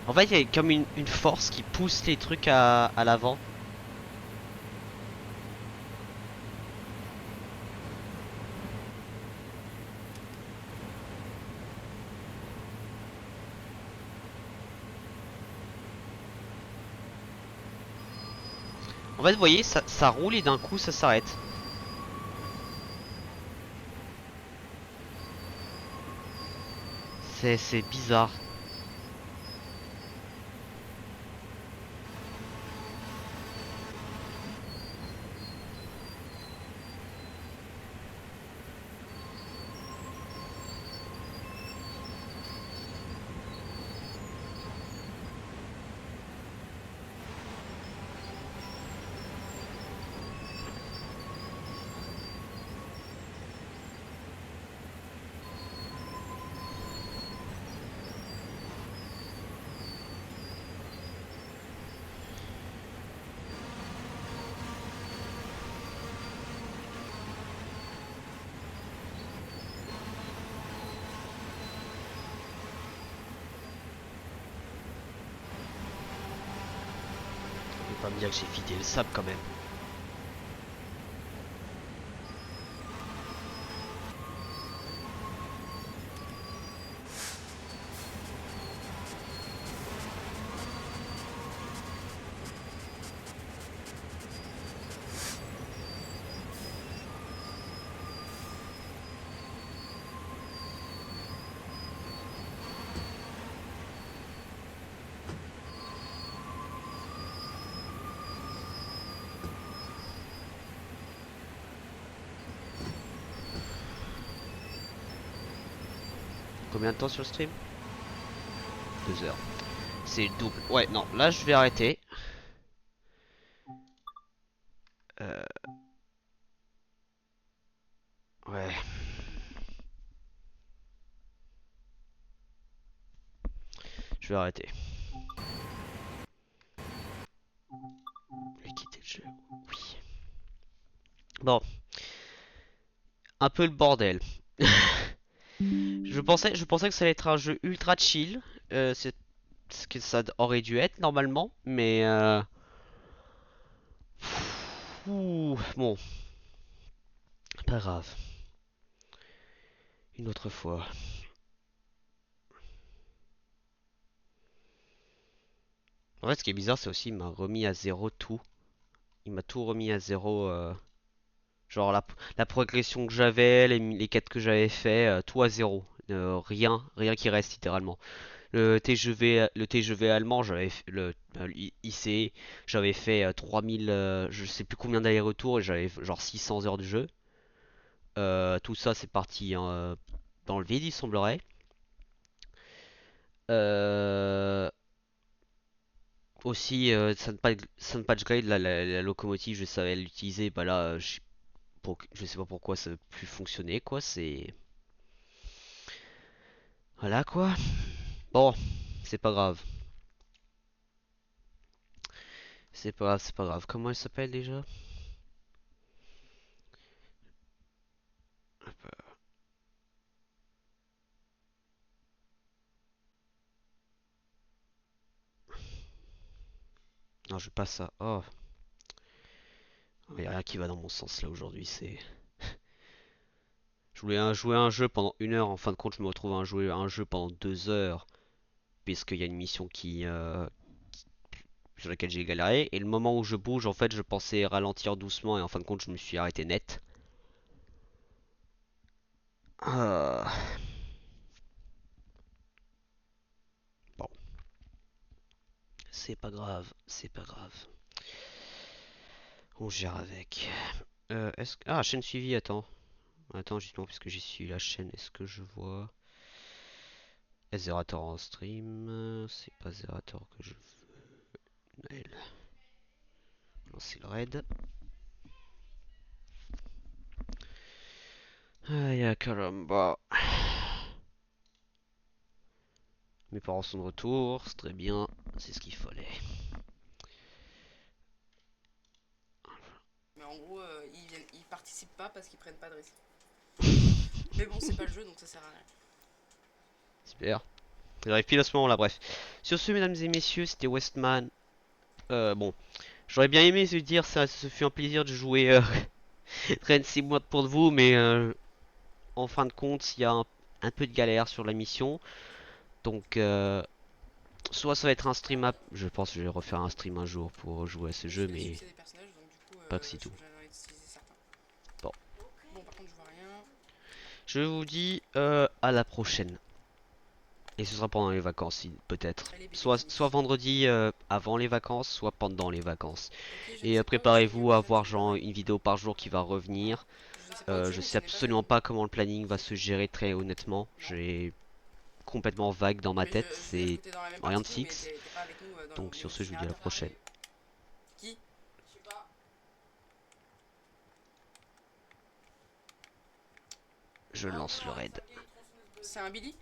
En fait, il y a comme une force qui pousse les trucs à l'avant. En fait, vous voyez, ça roule et d'un coup, ça s'arrête. C'est bizarre. Faut pas me dire que j'ai vidé le sable quand même. Combien de temps sur le stream? 2 heures. C'est le double. Ouais, non, là je vais arrêter. Euh, ouais. Je vais arrêter. Je vais quitter le jeu. Oui. Bon, un peu le bordel. Je pensais que ça allait être un jeu ultra chill. C'est ce que ça aurait dû être normalement, mais bon, pas grave. Une autre fois. En fait, ce qui est bizarre, c'est aussi il m'a remis à zéro tout. Il m'a tout remis à zéro. Genre la progression que j'avais, les quêtes que j'avais fait, tout à zéro. Rien qui reste littéralement. Le TGV allemand, le IC, j'avais fait 3000, je sais plus combien d'allers-retours et j'avais genre 600 heures de jeu. Tout ça c'est parti hein, dans le vide, il semblerait. Euh, Aussi, Sunpatch Grade, la locomotive, je savais l'utiliser. Bah là, je sais pas pourquoi ça veut plus fonctionner, quoi. C'est. Voilà, quoi. Bon, c'est pas grave. C'est pas grave. Comment elle s'appelle déjà? Non, je passe ça. Oh, il y a rien qui va dans mon sens là aujourd'hui. Je voulais jouer à un jeu pendant 1 heure. En fin de compte, je me retrouve à jouer à un jeu pendant 2 heures. Puisqu'il y a une mission sur laquelle j'ai galéré. Et le moment où je bouge, en fait, je pensais ralentir doucement. Et en fin de compte, je me suis arrêté net. Ah, bon, c'est pas grave. C'est pas grave. On gère avec. Ah, chaîne suivie, attends. Attends, justement, puisque j'ai suivi la chaîne, est-ce que je vois Zerator en stream? C'est pas Zerator que je veux. Naël. Lancer le raid. Ah, y'a Caramba. Mes parents sont de retour, c'est très bien, c'est ce qu'il fallait. Mais en gros, ils participent pas parce qu'ils prennent pas de risque. Mais bon, c'est pas le jeu donc ça sert à rien. Super. J'arrive pile à ce moment-là, bref. Sur ce, mesdames et messieurs, c'était Westman. Bon, j'aurais bien aimé se dire, ça ce fut un plaisir de jouer Train 6 mois pour vous, mais en fin de compte, il y a un peu de galère sur la mission. Donc, soit ça va être un stream up. Je pense que je vais refaire un stream un jour pour jouer à ce jeu, C'est le mais succès des personnages donc du coup, pas que c'est tout. j'en ai utilisé certains. Bon, Bon, par contre, je vois rien. je vous dis à la prochaine. Et ce sera pendant les vacances, peut-être. Allez, bébé Soit bisous. vendredi avant les vacances, soit pendant les vacances. Ok, je ne Et sais pas où tu préparez-vous à je ne avoir sais pas. genre une vidéo par jour qui va revenir. Je ne sais pas où tu es, Je mais sais tu n'es pas chez absolument nous. pas comment le planning va se gérer très honnêtement. Non. J'ai complètement vague dans ma Mais tête, je veux dire c'est que t'es dans la même rien partie de que nous, mais fixe. t'es pas avec nous Donc au sur niveau ce, du je vous dis à la générateur. prochaine. Qui? Je sais pas. Je lance le raid. C'est un Billy?